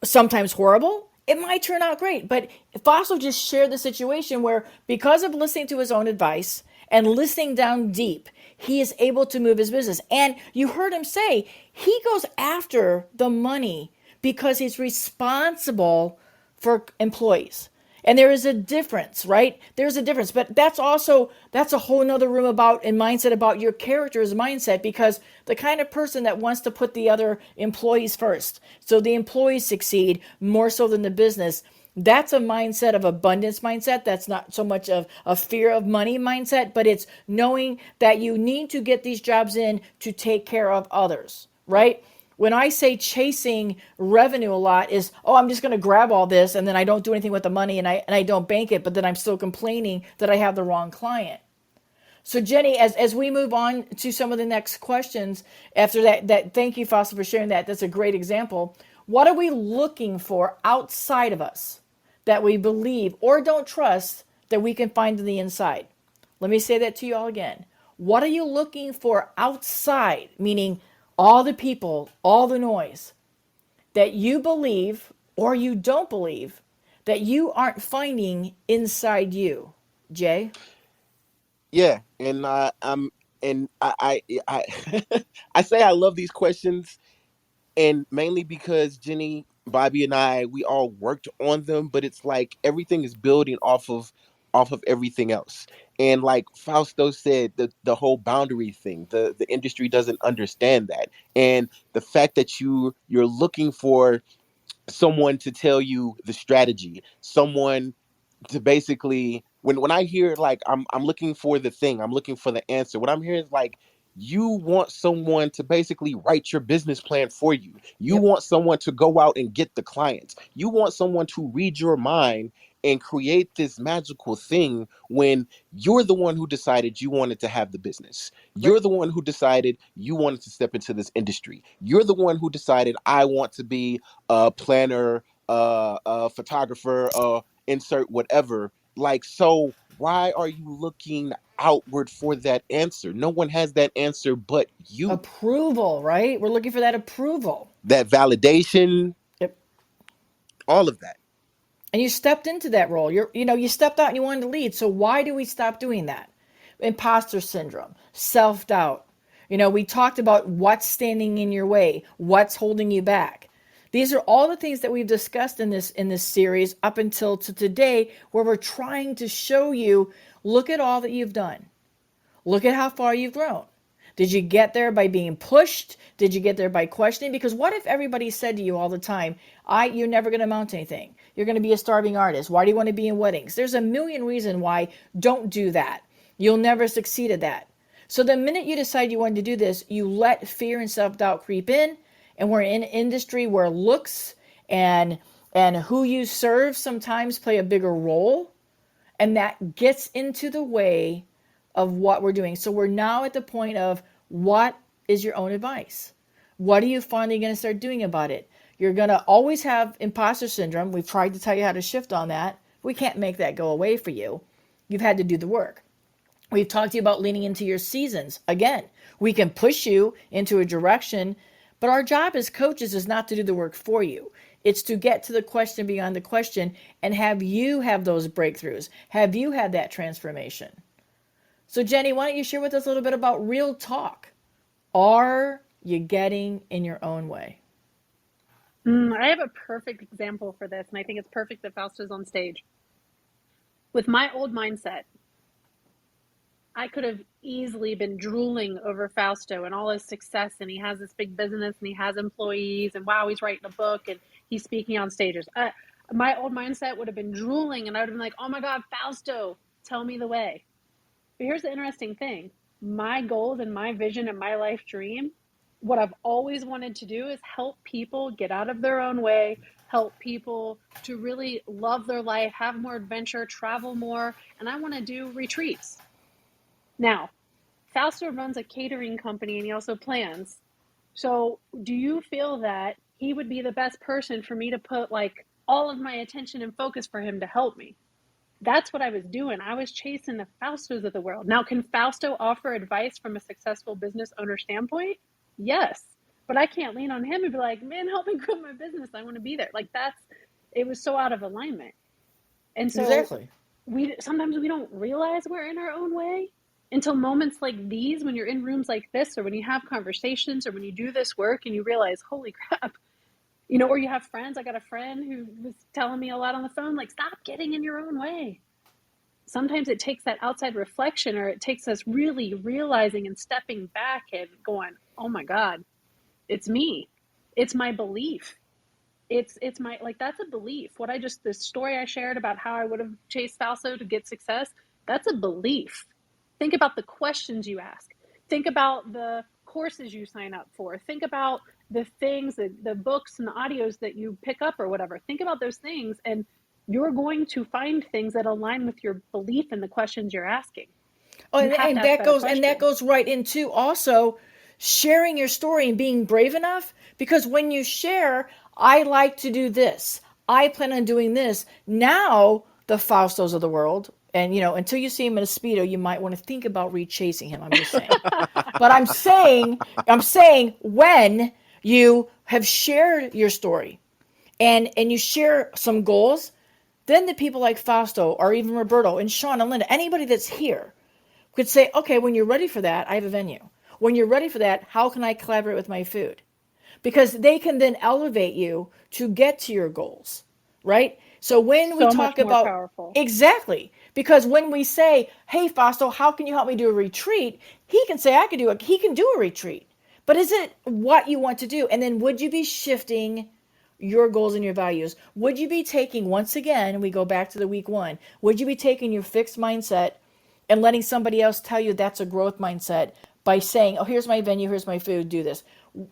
sometimes horrible. It might turn out great. But Fossil just shared the situation where, because of listening to his own advice and listening down deep, he is able to move his business. And you heard him say he goes after the money because he's responsible for employees. And there is a difference, right? There's a difference. But that's a whole nother room about and mindset about your character's mindset, because the kind of person that wants to put the other employees first, so the employees succeed more so than the business, that's a mindset of abundance mindset. That's not so much of a fear of money mindset, but it's knowing that you need to get these jobs in to take care of others, right? When I say chasing revenue a lot is, oh, I'm just going to grab all this and then I don't do anything with the money and I don't bank it, but then I'm still complaining that I have the wrong client. So Jenny, as we move on to some of the next questions after that thank you, Foster, for sharing that. That's a great example. What are we looking for outside of us that we believe or don't trust that we can find on the inside? Let me say that to you all again. What are you looking for outside, meaning all the people, all the noise, that you believe or you don't believe that you aren't finding inside you? Jay? Yeah, and I I say I love these questions, and mainly because Jenny, Bobby, and we all worked on them, but it's like everything is building off of everything else. And like Fausto said, the whole boundary thing, the industry doesn't understand that, and the fact that you're looking for someone to tell you the strategy, someone to basically, when I hear like I'm looking for the thing, I'm looking for the answer. What I'm hearing is like You want someone to basically write your business plan for you. You Yep. want someone to go out and get the clients. You want someone to read your mind and create this magical thing when you're the one who decided you wanted to have the business. Right. You're the one who decided you wanted to step into this industry. You're the one who decided I want to be a planner, a photographer, insert whatever. Like, so why are you looking outward for that answer? No one has that answer but you. Approval, right? We're looking for that approval. That validation, Yep. all of that. And you stepped into that role. You stepped out and you wanted to lead. So why do we stop doing that? Imposter syndrome, self-doubt. We talked about what's standing in your way, what's holding you back. These are all the things that we've discussed in this series up until to today, where we're trying to show you, look at all that you've done. Look at how far you've grown. Did you get there by being pushed? Did you get there by questioning? Because what if everybody said to you all the time, you're never going to amount to anything. You're going to be a starving artist. Why do you want to be in weddings? There's a million reasons why. Don't do that. You'll never succeed at that. So the minute you decide you want to do this, you let fear and self-doubt creep in. And we're in an industry where looks and who you serve sometimes play a bigger role. And that gets into the way of what we're doing. So we're now at the point of, what is your own advice? What are you finally going to start doing about it? You're going to always have imposter syndrome. We've tried to tell you how to shift on that. We can't make that go away for you. You've had to do the work. We've talked to you about leaning into your seasons. Again, we can push you into a direction, but our job as coaches is not to do the work for you. It's to get to the question beyond the question and have you have those breakthroughs. Have you had that transformation? So Jenny, why don't you share with us a little bit about real talk? Are you getting in your own way? I have a perfect example for this, and I think it's perfect that Fausto's on stage. With my old mindset, I could have easily been drooling over Fausto and all his success, and he has this big business, and he has employees, and wow, he's writing a book, and he's speaking on stages. My old mindset would have been drooling, and I would have been like, oh my God, Fausto, tell me the way. But here's the interesting thing. My goals and my vision and my life dream, what I've always wanted to do is help people get out of their own way, help people to really love their life, have more adventure, travel more, and I want to do retreats. Now, Fausto runs a catering company and he also plans. So do you feel that he would be the best person for me to put like all of my attention and focus for him to help me? That's what I was doing. I was chasing the Faustos of the world. Now, can Fausto offer advice from a successful business owner standpoint? Yes. But I can't lean on him and be like, man, help me grow my business. I want to be there. Like it was so out of alignment. And so Exactly. sometimes we don't realize we're in our own way until moments like these, when you're in rooms like this, or when you have conversations, or when you do this work and you realize, holy crap, or you have friends. I got a friend who was telling me a lot on the phone, like, stop getting in your own way. Sometimes it takes that outside reflection, or it takes us really realizing and stepping back and going, oh my God, it's me. It's my belief. It's my, like, that's a belief. The story I shared about how I would have chased Falso to get success, that's a belief. Think about the questions you ask. Think about the courses you sign up for. Think about the things, the books and the audios that you pick up or whatever. Think about those things, and you're going to find things that align with your belief in the questions you're asking. Oh, You have to ask better questions. and that goes right into also sharing your story and being brave enough, because when you share, I like to do this, I plan on doing this. Now the Faustos of the world, and until you see him in a Speedo, you might want to think about rechasing him. I'm just saying. But I'm saying when you have shared your story and you share some goals, then the people like Fausto or even Roberto and Sean and Linda, anybody that's here, could say, okay, when you're ready for that, I have a venue. When you're ready for that, how can I collaborate with my food? Because they can then elevate you to get to your goals, right? So when we So talk much more about, powerful. exactly, because when we say, hey, Fausto, how can you help me do a retreat? He can say, he can do a retreat. But is it what you want to do? And then would you be shifting your goals and your values? Would you be taking, once again, we go back to the week one, would you be taking your fixed mindset and letting somebody else tell you that's a growth mindset, by saying, oh, here's my venue, here's my food, do this.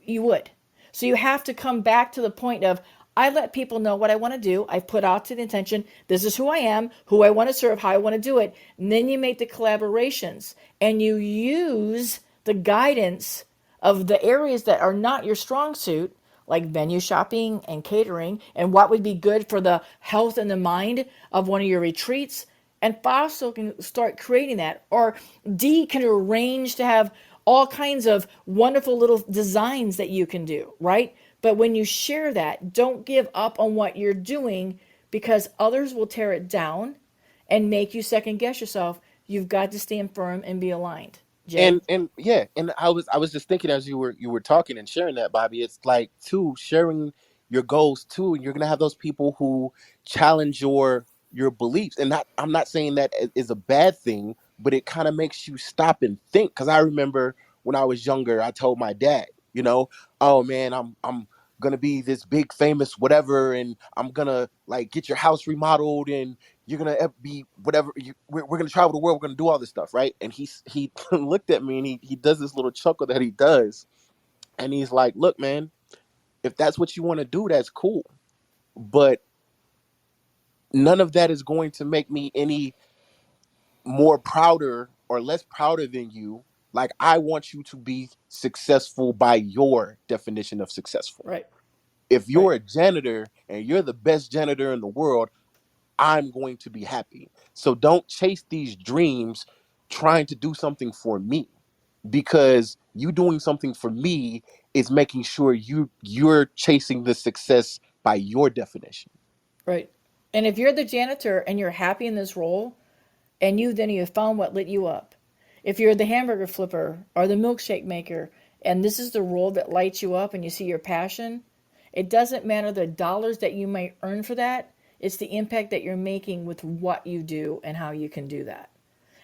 You would. So you have to come back to the point of, I let people know what I want to do. I've put out to the intention, this is who I am, who I want to serve, how I want to do it. And then you make the collaborations and you use the guidance of the areas that are not your strong suit, like venue shopping and catering, and what would be good for the health and the mind of one of your retreats. And Fausto can start creating that. Or Dee can arrange to have all kinds of wonderful little designs that you can do, right? But when you share that, don't give up on what you're doing because others will tear it down and make you second guess yourself. You've got to stand firm and be aligned. Jay? And yeah, and I was just thinking as you were talking and sharing that, Bobby, it's like too sharing your goals too, and you're gonna have those people who challenge your beliefs. And not, I'm not saying that is a bad thing, but it kind of makes you stop and think. Because I remember when I was younger, I told my dad, oh man, I'm gonna be this big famous whatever, and I'm gonna like get your house remodeled, and you're gonna be whatever. We're gonna travel the world. We're gonna do all this stuff, right? And he looked at me and he does this little chuckle that he does, and he's like, "Look, man, if that's what you want to do, that's cool, but none of that is going to make me any more prouder or less prouder than you. Like I want you to be successful by your definition of successful. Right, If right, you're a janitor and you're the best janitor in the world, I'm going to be happy. So don't chase these dreams trying to do something for me, because you doing something for me is making sure you're chasing the success by your definition." right. And if you're the janitor and you're happy in this role, and you found what lit you up. If you're the hamburger flipper or the milkshake maker, and this is the role that lights you up and you see your passion, it doesn't matter the dollars that you might earn for that. It's the impact that you're making with what you do and how you can do that.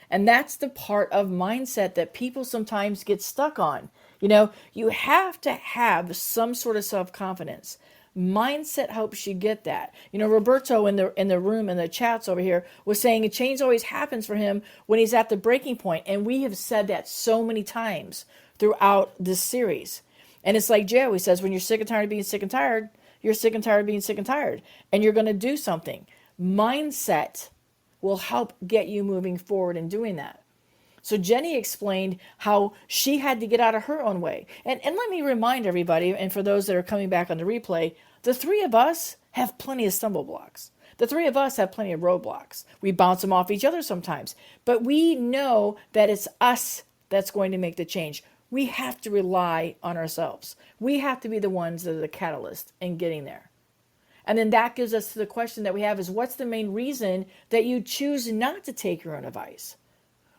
And that's the part of mindset that people sometimes get stuck on. You have to have some sort of self-confidence. Mindset helps you get that. Roberto in the room in the chats over here was saying a change always happens for him when he's at the breaking point, and we have said that so many times throughout this series. And it's like Jay always says, when you're sick and tired of being sick and tired, you're sick and tired of being sick and tired, and you're going to do something. Mindset will help get you moving forward in doing that. So Jenny explained how she had to get out of her own way. And let me remind everybody, and for those that are coming back on the replay, the three of us have plenty of stumble blocks. The three of us have plenty of roadblocks. We bounce them off each other sometimes. But we know that it's us that's going to make the change. We have to rely on ourselves. We have to be the ones that are the catalyst in getting there. And then that gives us to the question that we have is, what's the main reason that you choose not to take your own advice?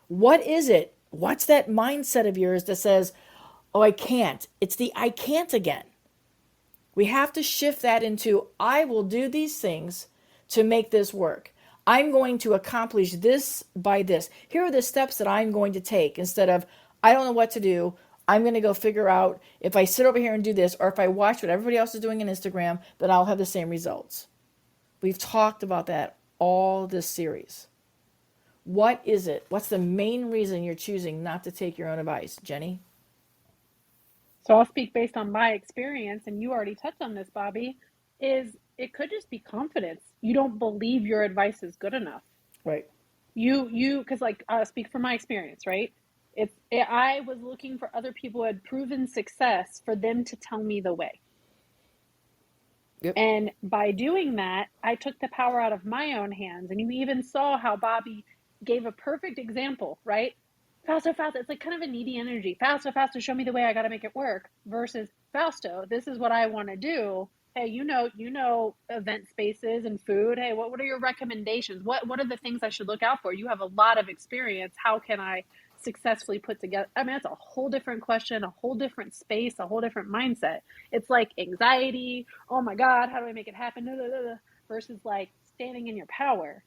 What is it? What's that mindset of yours that says, oh, I can't? It's the I can't again. We have to shift that into, I will do these things to make this work. I'm going to accomplish this by this. Here are the steps that I'm going to take, instead of, I don't know what to do. I'm going to go figure out if I sit over here and do this, or if I watch what everybody else is doing on Instagram, then I'll have the same results. We've talked about that all this series. What is it? What's the main reason you're choosing not to take your own advice, Jenny? So I'll speak based on my experience, and you already touched on this, Bobby, is it could just be confidence. You don't believe your advice is good enough. Right. Because like, speak from my experience, right? I was looking for other people who had proven success for them to tell me the way. Yep. And by doing that, I took the power out of my own hands. And you even saw how Bobby gave a perfect example, right? Faster, faster. It's like kind of a needy energy. Faster, faster. Show me the way. I got to make it work. Versus Fausto, this is what I want to do. Hey, event spaces and food. Hey, what are your recommendations? What are the things I should look out for? You have a lot of experience. How can I successfully put together? I mean, that's a whole different question, a whole different space, a whole different mindset. It's like anxiety. Oh my God, how do I make it happen? Versus like standing in your power.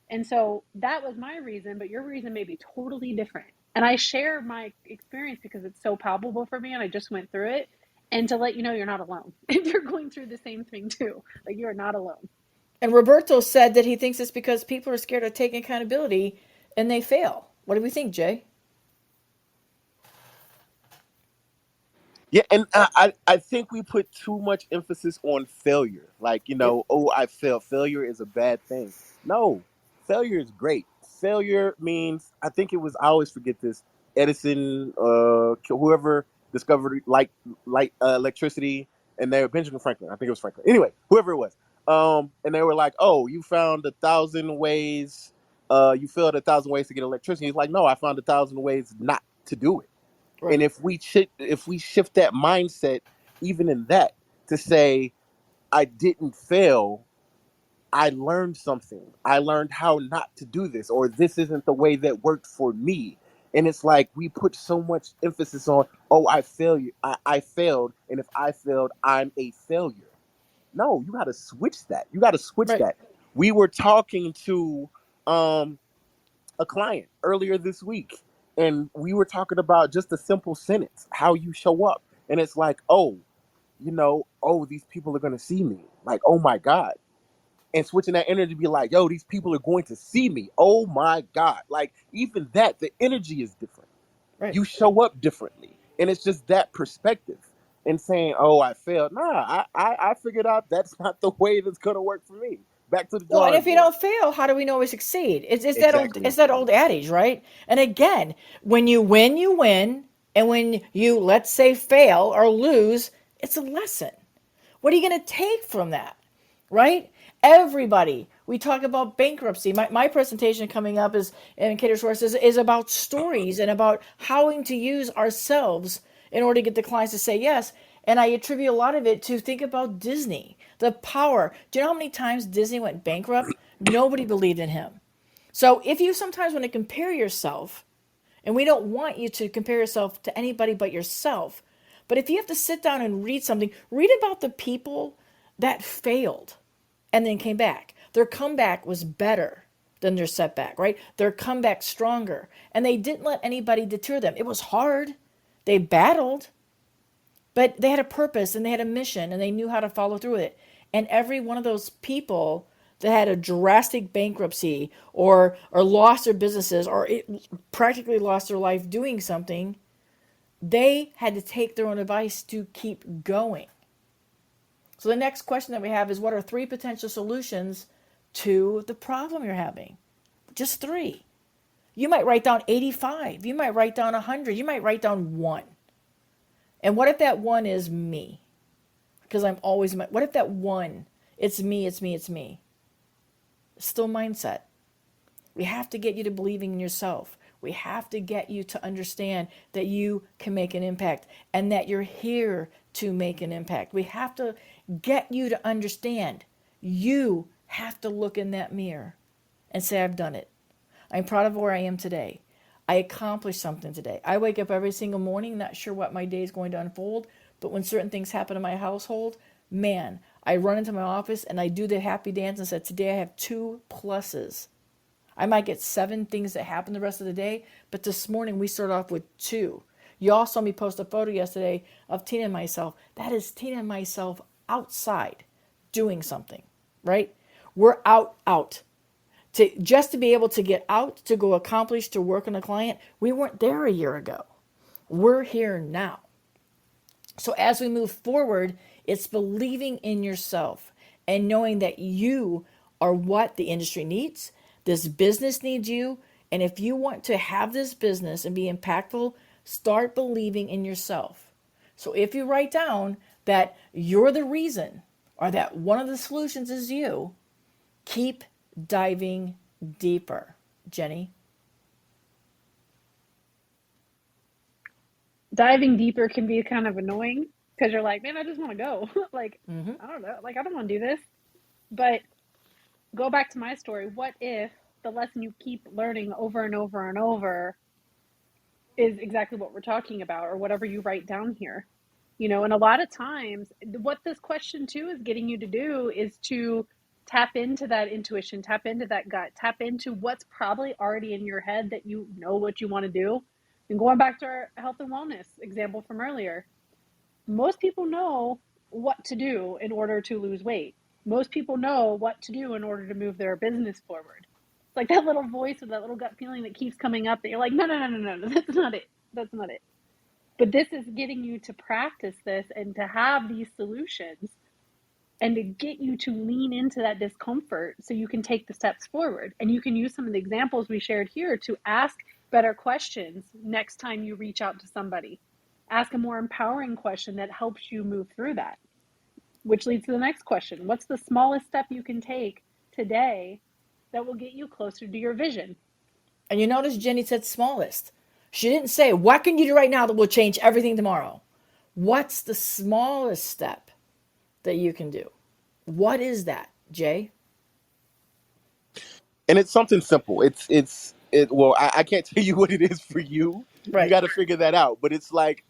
And so that was my reason, but your reason may be totally different. And I share my experience because it's so palpable for me and I just went through it. And to let you know, you're not alone. If you're going through the same thing too, like you are not alone. And Roberto said that he thinks it's because people are scared of taking accountability and they fail. What do we think, Jay? Yeah, and I think we put too much emphasis on failure. Like, Yep. oh, I failed. Failure is a bad thing. No, failure is great. Failure means, I think it was, I always forget this, Edison, whoever discovered electricity, and they were Benjamin Franklin. I think it was Franklin. Anyway, whoever it was. And they were like, oh, you found 1,000 ways. You failed 1,000 ways to get electricity. He's like, no, I found 1,000 ways not to do it. And Right. if we shift that mindset, even in that, to say, I didn't fail, I learned something. I learned how not to do this, or this isn't the way that worked for me. And it's like we put so much emphasis on, oh, I failed, and if I failed, I'm a failure. No, you got to switch that. You got to switch Right. that. We were talking to um a client earlier this week, and we were talking about just a simple sentence, how you show up. And it's like, oh, oh, these people are going to see me. Like, oh my God. And switching that energy to be like, yo, these people are going to see me. Oh my God. Like, even that, the energy is different. Right. You show up differently. And it's just that perspective. And saying, oh, I failed. Nah, I figured out that's not the way that's going to work for me. Back to the Well, and drawing if you board. don't fail, how do we know we succeed? Exactly. It's that old adage, right? And again, when you win, you win, and when you, let's say, fail or lose, it's a lesson. What are you going to take from that? Right? Everybody. We talk about bankruptcy. My presentation coming up is in Cater Source is about stories and about how to use ourselves in order to get the clients to say yes. And I attribute a lot of it to think about Disney, the power. Do you know how many times Disney went bankrupt? Nobody believed in him. So if you sometimes want to compare yourself, and we don't want you to compare yourself to anybody but yourself, but if you have to sit down and read something, read about the people that failed and then came back. Their comeback was better than their setback, right? Their comeback stronger. And they didn't let anybody deter them. It was hard. They battled, but they had a purpose and they had a mission and they knew how to follow through with it. And every one of those people that had a drastic bankruptcy or lost their businesses or practically lost their life doing something, they had to take their own advice to keep going. So the next question that we have is, what are three potential solutions to the problem you're having? Just three. You might write down 85. You might write down 100. You might write down one. And what if that one is me? Because I'm always, what if that one, it's me, it's me, it's me? Still mindset. We have to get you to believing in yourself. We have to get you to understand that you can make an impact and that you're here to make an impact. We have to get you to understand you have to look in that mirror and say, I've done it. I'm proud of where I am today. I accomplished something today. I wake up every single morning not sure what my day is going to unfold, but when certain things happen in my household, man, I run into my office and I do the happy dance and said, today I have 2 pluses. I might get 7 things that happen the rest of the day, but this morning we start off with 2. You all saw me post a photo yesterday of Tina and myself. That is Tina and myself outside doing something, right? We're out. To be able to get out, to go accomplish, to work on a client, we weren't there a year ago. We're here now. So as we move forward, it's believing in yourself and knowing that you are what the industry needs. This business needs you. And if you want to have this business and be impactful, start believing in yourself. So if you write down that you're the reason or that one of the solutions is you, keep diving deeper. Jenny? Diving deeper can be kind of annoying because you're like, man, I just want to go. Like, Mm-hmm. I don't know. Like, I don't want to do this. But go back to my story. What if the lesson you keep learning over and over and over is exactly what we're talking about, or whatever you write down here? And a lot of times, what this question too is getting you to do is to tap into that intuition, tap into that gut, tap into what's probably already in your head that you know what you want to do. And going back to our health and wellness example from earlier, most people know what to do in order to lose weight. Most people know what to do in order to move their business forward. It's like that little voice or that little gut feeling that keeps coming up that you're like, no, no, no, no, no, that's not it. That's not it. But this is getting you to practice this and to have these solutions and to get you to lean into that discomfort so you can take the steps forward. And you can use some of the examples we shared here to ask better questions next time you reach out to somebody. Ask a more empowering question that helps you move through that, which leads to the next question. What's the smallest step you can take today that will get you closer to your vision? And you notice Jenny said smallest. She didn't say, what can you do right now that will change everything tomorrow? What's the smallest step that you can do? What is that, Jay? And it's something simple. Well, I can't tell you what it is for you. You Right. got to figure that out. But it's like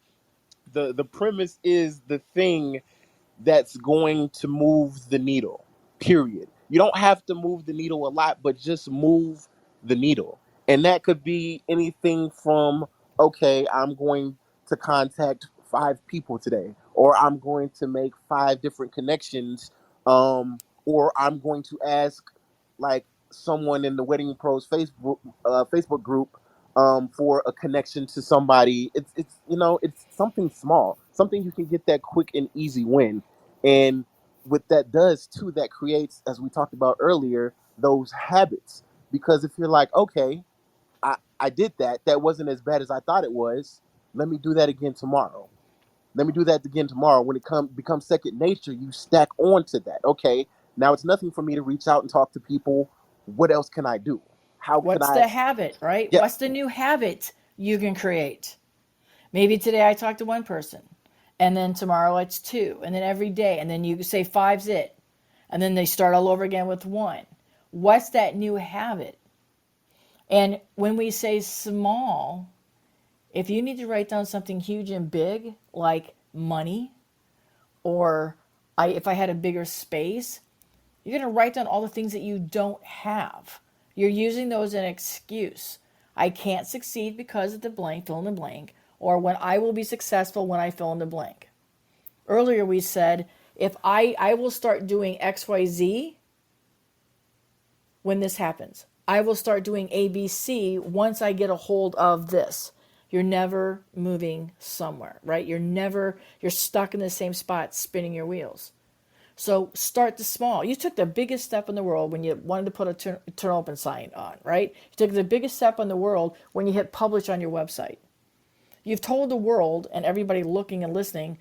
the premise is the thing that's going to move the needle, period. You don't have to move the needle a lot, but just move the needle. And that could be anything from, okay, I'm going to contact 5 people today, or I'm going to make 5 different connections, or I'm going to ask like someone in the Wedding Pros Facebook group, for a connection to somebody. It's something small, something you can get that quick and easy win. And what that does too, that creates, as we talked about earlier, those habits. Because if you're like, okay, I did that, that wasn't as bad as I thought it was. Let me do that again tomorrow. Let me do that again tomorrow. When it becomes second nature, you stack onto that. Okay, now it's nothing for me to reach out and talk to people. What else can I do? How can What's I? the habit, right? Yeah, What's the new habit you can create? Maybe today I talk to one person, and then tomorrow it's two, and then every day, and then you say five's it, and then they start all over again with one. What's that new habit? And when we say small, if you need to write down something huge and big, like money, or if I had a bigger space, you're going to write down all the things that you don't have. You're using those as an excuse. I can't succeed because of the blank, fill in the blank, or when I will be successful when I fill in the blank. Earlier we said, if I will start doing XYZ when this happens. I will start doing ABC once I get a hold of this. You're never moving somewhere, right? You're stuck in the same spot spinning your wheels. So start the small. You took the biggest step in the world when you wanted to put a turn open sign on, right? You took the biggest step in the world when you hit publish on your website. You've told the world and everybody looking and listening,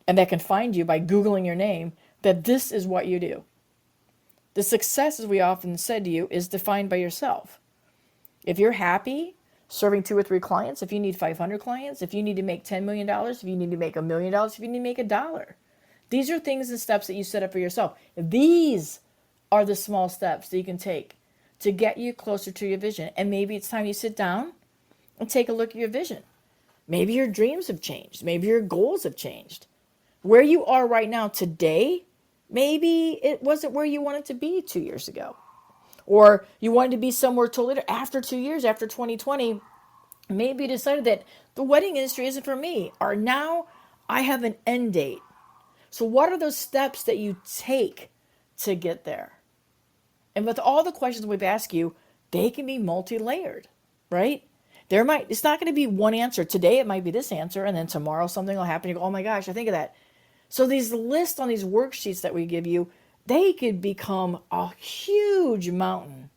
and that can find you by Googling your name, that this is what you do. The success, as we often said to you, is defined by yourself. If you're happy serving 2 or 3 clients, if you need 500 clients, if you need to make $10 million, if you need to make $1 million, if you need to make $1, these are things and steps that you set up for yourself. These are the small steps that you can take to get you closer to your vision. And maybe it's time you sit down and take a look at your vision. Maybe your dreams have changed. Maybe your goals have changed. Where you are right now today, maybe it wasn't where you wanted to be 2 years ago. Or you wanted to be somewhere totally later. After 2 years, after 2020, maybe you decided that the wedding industry isn't for me. Or now I have an end date. So what are those steps that you take to get there? And with all the questions we've asked you, they can be multi-layered, right? It's not going to be one answer. Today it might be this answer, and then tomorrow something will happen. You go, oh my gosh, I think of that. So these lists on these worksheets that we give you, they could become a huge mountain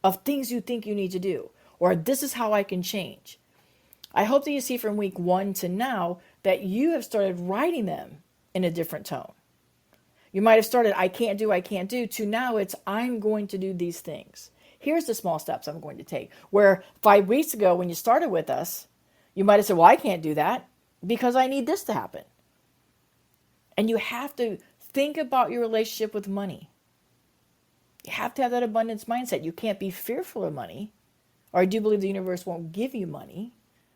of things you think you need to do. Or this is how I can change. I hope that you see from week 1 to now that you have started writing them in a different tone. You might have started, I can't do, to now it's, I'm going to do these things. Here's the small steps I'm going to take. Where 5 weeks ago when you started with us, you might have said, well, I can't do that because I need this to happen. And you have to think about your relationship with money. You have to have that abundance mindset. You can't be fearful of money, or I do believe the universe won't give you money,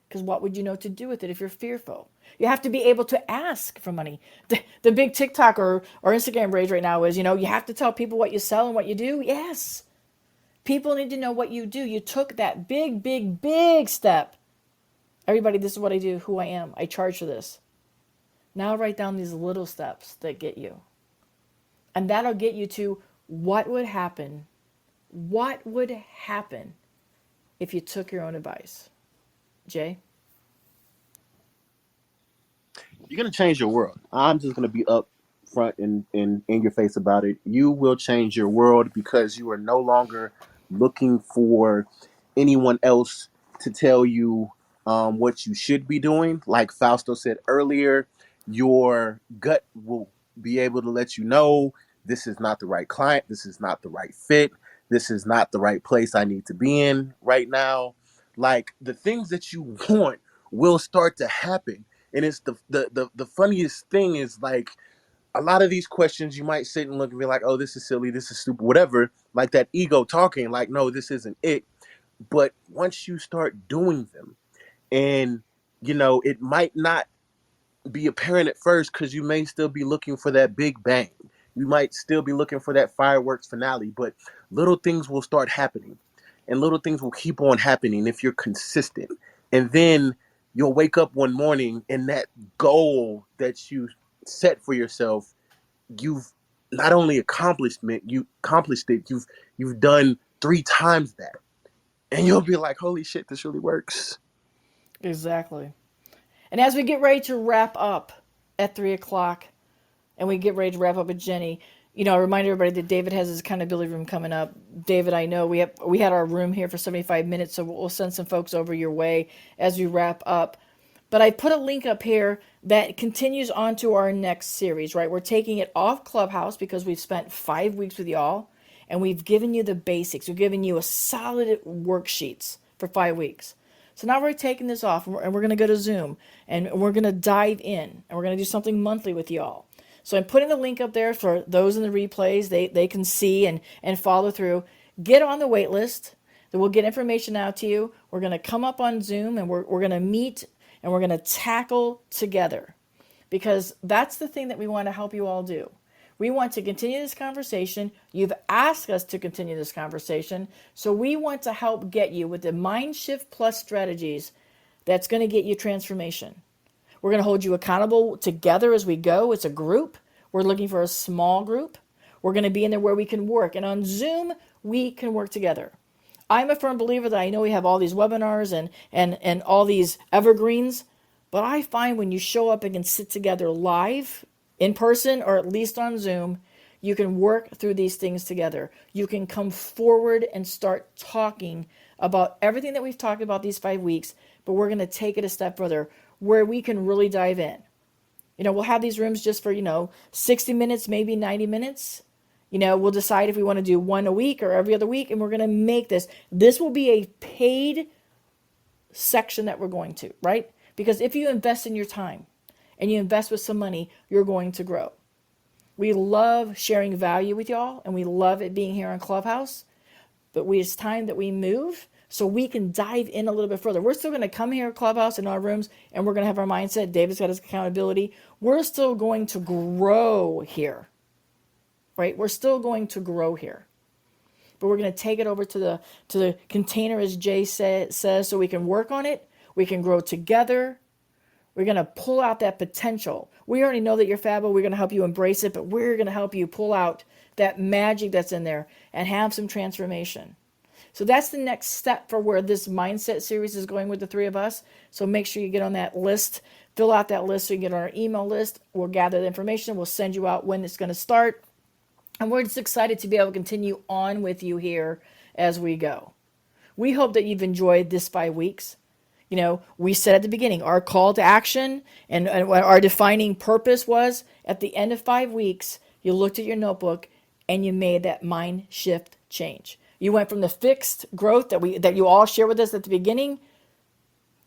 because what would you know to do with it if you're fearful? You have to be able to ask for money. The big TikTok or Instagram rage right now is, you have to tell people what you sell and what you do. Yes. People need to know what you do. You took that big, big, big step. Everybody, this is what I do, who I am. I charge for this. Now write down these little steps that get you. And that'll get you to what would happen. What would happen if you took your own advice? Jay? you're gonna change your world. I'm just gonna be up front and in your face about it. You will change your world because you are no longer looking for anyone else to tell you what you should be doing. Like Fausto said earlier, your gut will be able to let you know this is not the right client, this is not the right fit, this is not the right place I need to be in right now. Like the things that you want will start to happen. And it's the funniest thing is like a lot of these questions you might sit and look and be like, oh, this is silly, this is stupid, whatever. Like that ego talking, like, no, this isn't it. But once you start doing them, and it might not be apparent at first because you may still be looking for that big bang. You might still be looking for that fireworks finale, but little things will start happening and little things will keep on happening if you're consistent. And then you'll wake up one morning and that goal that you set for yourself, you've not only you accomplished it, you've done 3 times that. And you'll be like, holy shit, this really works. Exactly. And as we get ready to wrap up at 3 o'clock, and we get ready to wrap up with Jenny, I remind everybody that David has his accountability room coming up. David, I know we had our room here for 75 minutes, so we'll send some folks over your way as we wrap up. But I put a link up here that continues on to our next series, right? We're taking it off Clubhouse because we've spent 5 weeks with y'all, and we've given you the basics. We've given you a solid worksheets for 5 weeks. So now we're taking this off, and we're going to go to Zoom, and we're going to dive in, and we're going to do something monthly with y'all. So I'm putting the link up there for those in the replays. They can see and follow through. Get on the wait list. Then we'll get information out to you. We're going to come up on Zoom, and we're going to meet, and we're going to tackle together. Because that's the thing that we want to help you all do. We want to continue this conversation. You've asked us to continue this conversation. So we want to help get you with the Mind Shift Plus strategies that's going to get you transformation. We're going to hold you accountable together as we go. It's a group. We're looking for a small group. We're going to be in there where we can work. And on Zoom, we can work together. I'm a firm believer that I know we have all these webinars and all these evergreens, but I find when you show up and can sit together live, in person, or at least on Zoom, you can work through these things together. You can come forward and start talking about everything that we've talked about these 5 weeks, but we're going to take it a step further where we can really dive in. We'll have these rooms just for, 60 minutes, maybe 90 minutes. We'll decide if we want to do one a week or every other week, and we're going to make this. This will be a paid section that we're going to, right? Because if you invest in your time and you invest with some money, you're going to grow. We love sharing value with y'all, and we love it being here on Clubhouse, but it's time that we move so we can dive in a little bit further. We're still going to come here at Clubhouse in our rooms, and we're going to have our mindset. David's got his accountability. We're still going to grow here, right? We're still going to grow here. But we're going to take it over to the container, as Jay says, so we can work on it. We can grow together. We're going to pull out that potential. We already know that you're fabulous. We're going to help you embrace it, but we're going to help you pull out that magic that's in there and have some transformation. So that's the next step for where this mindset series is going with the three of us. So make sure you get on that list, fill out that list so you can get on our email list. We'll gather the information. We'll send you out when it's going to start. And we're just excited to be able to continue on with you here as we go. We hope that you've enjoyed this 5 weeks. We said at the beginning, our call to action and what our defining purpose was at the end of 5 weeks, you looked at your notebook and you made that mind shift change. You went from the fixed growth that you all share with us at the beginning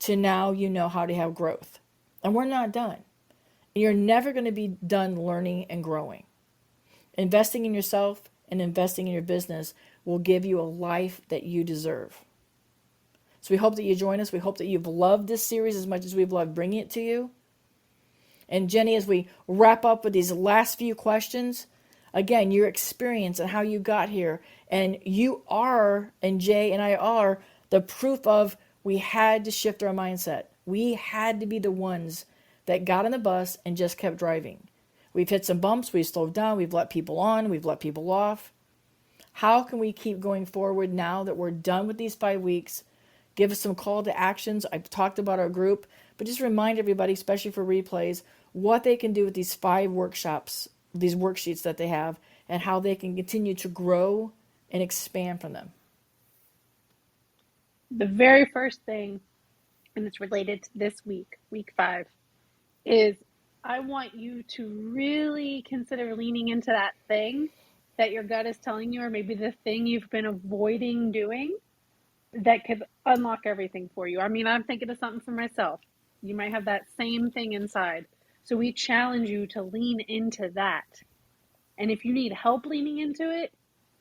to now you know how to have growth. And we're not done. You're never going to be done learning and growing. Investing in yourself and investing in your business will give you a life that you deserve. So we hope that you join us. We hope that you've loved this series as much as we've loved bringing it to you. And Jenny, as we wrap up with these last few questions, again, your experience and how you got here. And you are, and Jay and I are, the proof of we had to shift our mindset. We had to be the ones that got on the bus and just kept driving. We've hit some bumps. We've slowed down. We've let people on. We've let people off. How can we keep going forward now that we're done with these 5 weeks? Give us some call to actions. I've talked about our group, But just remind everybody, especially for replays, what they can do with these 5 workshops, these worksheets that they have, and how they can continue to grow and expand from them. The very first thing, and it's related to this week, week 5, is I want you to really consider leaning into that thing that your gut is telling you, or maybe the thing you've been avoiding doing that could unlock everything for you. I mean, I'm thinking of something for myself. You might have that same thing inside. So we challenge you to lean into that. And if you need help leaning into it,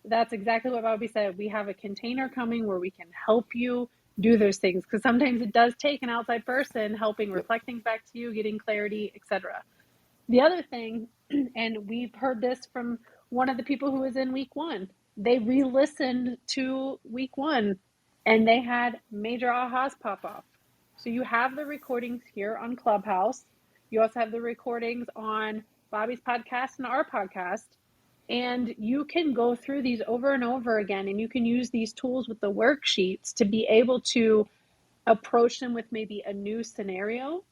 that's exactly what Bobby said. We have a container coming where we can help you do those things, because sometimes it does take an outside person helping reflect things back to you, getting clarity, etc. The other thing, and we've heard this from one of the people who was in week 1, they re-listened to week 1 and they had major ahas pop off. So you have the recordings here on Clubhouse. You also have the recordings on Bobby's podcast and our podcast. And you can go through these over and over again, and you can use these tools with the worksheets to be able to approach them with maybe a new scenario.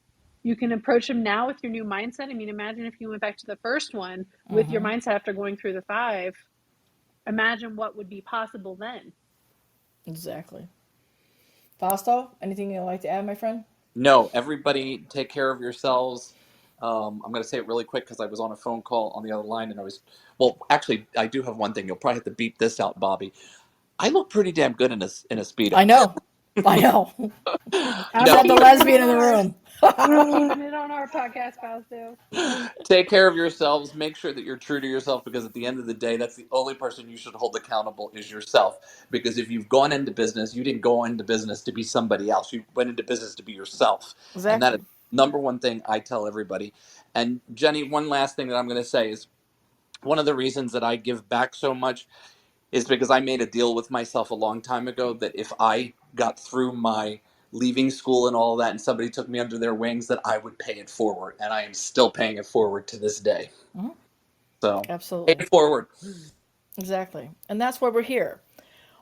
You can approach them now with your new mindset. I mean, imagine if you went back to the first one with your mindset after going through the 5. Imagine what would be possible then. Exactly. Fausto, anything you'd like to add, my friend? No, everybody take care of yourselves. I'm going to say it really quick because I was on a phone call on the other line, and actually, I do have one thing. You'll probably have to beep this out, Bobby. I look pretty damn good in a Speedo. I know. I'm Just have the keeping lesbian it in the on room. I'm keeping it on our podcast, Fausto. Take care of yourselves. Make sure that you're true to yourself, because at the end of the day, that's the only person you should hold accountable is yourself. Because if you've gone into business, you didn't go into business to be somebody else. You went into business to be yourself. And that is Exactly. the number one thing I tell everybody. And Jenny, one last thing that I'm going to say is one of the reasons that I give back so much is because I made a deal with myself a long time ago that if I got through my leaving school and all that and somebody took me under their wings, that I would pay it forward. And I am still paying it forward to this day. So pay Absolutely. it forward. Exactly. And that's why we're here.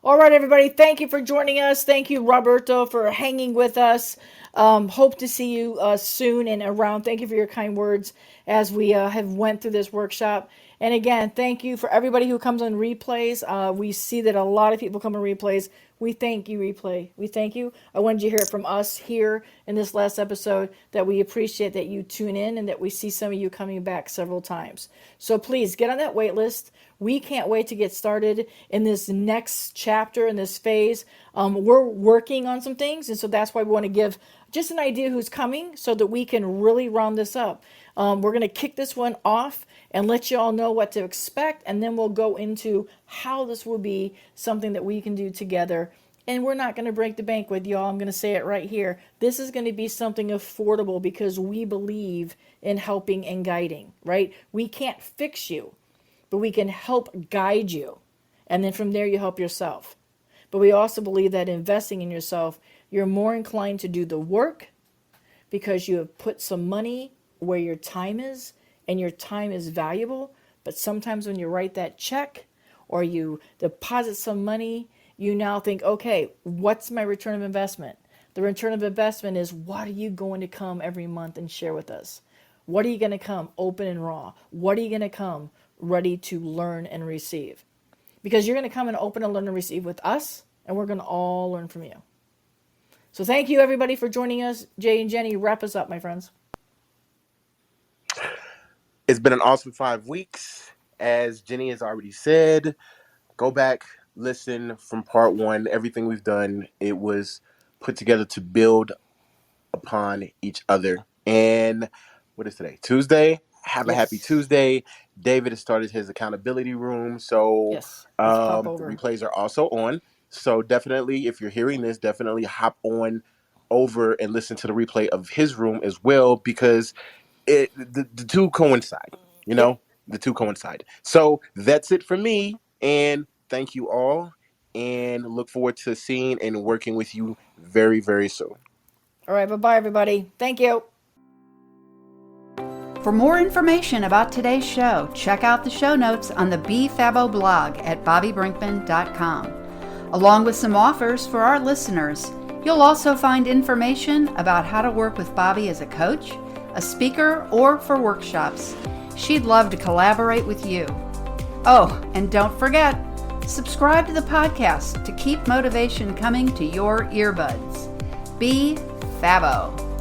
All right, everybody. Thank you for joining us. Thank you, Roberto, for hanging with us. Hope to see you soon and around. Thank you for your kind words as we have went through this workshop. And again, thank you for everybody who comes on replays. We see that a lot of people come on replays. We thank you, replay. We thank you. I wanted you to hear it from us here in this last episode that we appreciate that you tune in and that we see some of you coming back several times. So please get on that wait list. We can't wait to get started in this next chapter, in this phase. We're working on some things, and so that's why we want to give just an idea who's coming so that we can really round this up. We're going to kick this one off and let you all know what to expect, and then we'll go into how this will be something that we can do together. And we're not going to break the bank with y'all. I'm going to say it right here. This is going to be something affordable because we believe in helping and guiding, right? We can't fix you, but we can help guide you. And then from there, you help yourself. But we also believe that investing in yourself, you're more inclined to do the work because you have put some money where your time is, and your time is valuable. But sometimes when you write that check or you deposit some money, you now think, okay, what's my return of investment? The return of investment is, what are you going to come every month and share with us? What are you going to come open and raw? What are you going to come ready to learn and receive? Because you're going to come and open and learn and receive with us, and we're going to all learn from you. So thank you, everybody, for joining us. Jay and Jenny, wrap us up, my friends. It's been an awesome 5 weeks. As Jenny has already said, go back, listen from part 1. Everything we've done, it was put together to build upon each other. And what is today? Tuesday. Have a happy Tuesday. David has started his accountability room. So Yes, let's pop the over. replays are also on. So definitely, if you're hearing this, definitely hop on over and listen to the replay of his room as well, because the two coincide, the two coincide. So that's it for me. And thank you all. And look forward to seeing and working with you very, very soon. All right, bye-bye, everybody. Thank you. For more information about today's show, check out the show notes on the BFabo blog at bobbybrinkman.com. Along with some offers for our listeners, You'll also find information about how to work with Bobby as a coach, a speaker, or for workshops. She'd love to collaborate with you. Oh, and don't forget, subscribe to the podcast to keep motivation coming to your earbuds. Be Fabo.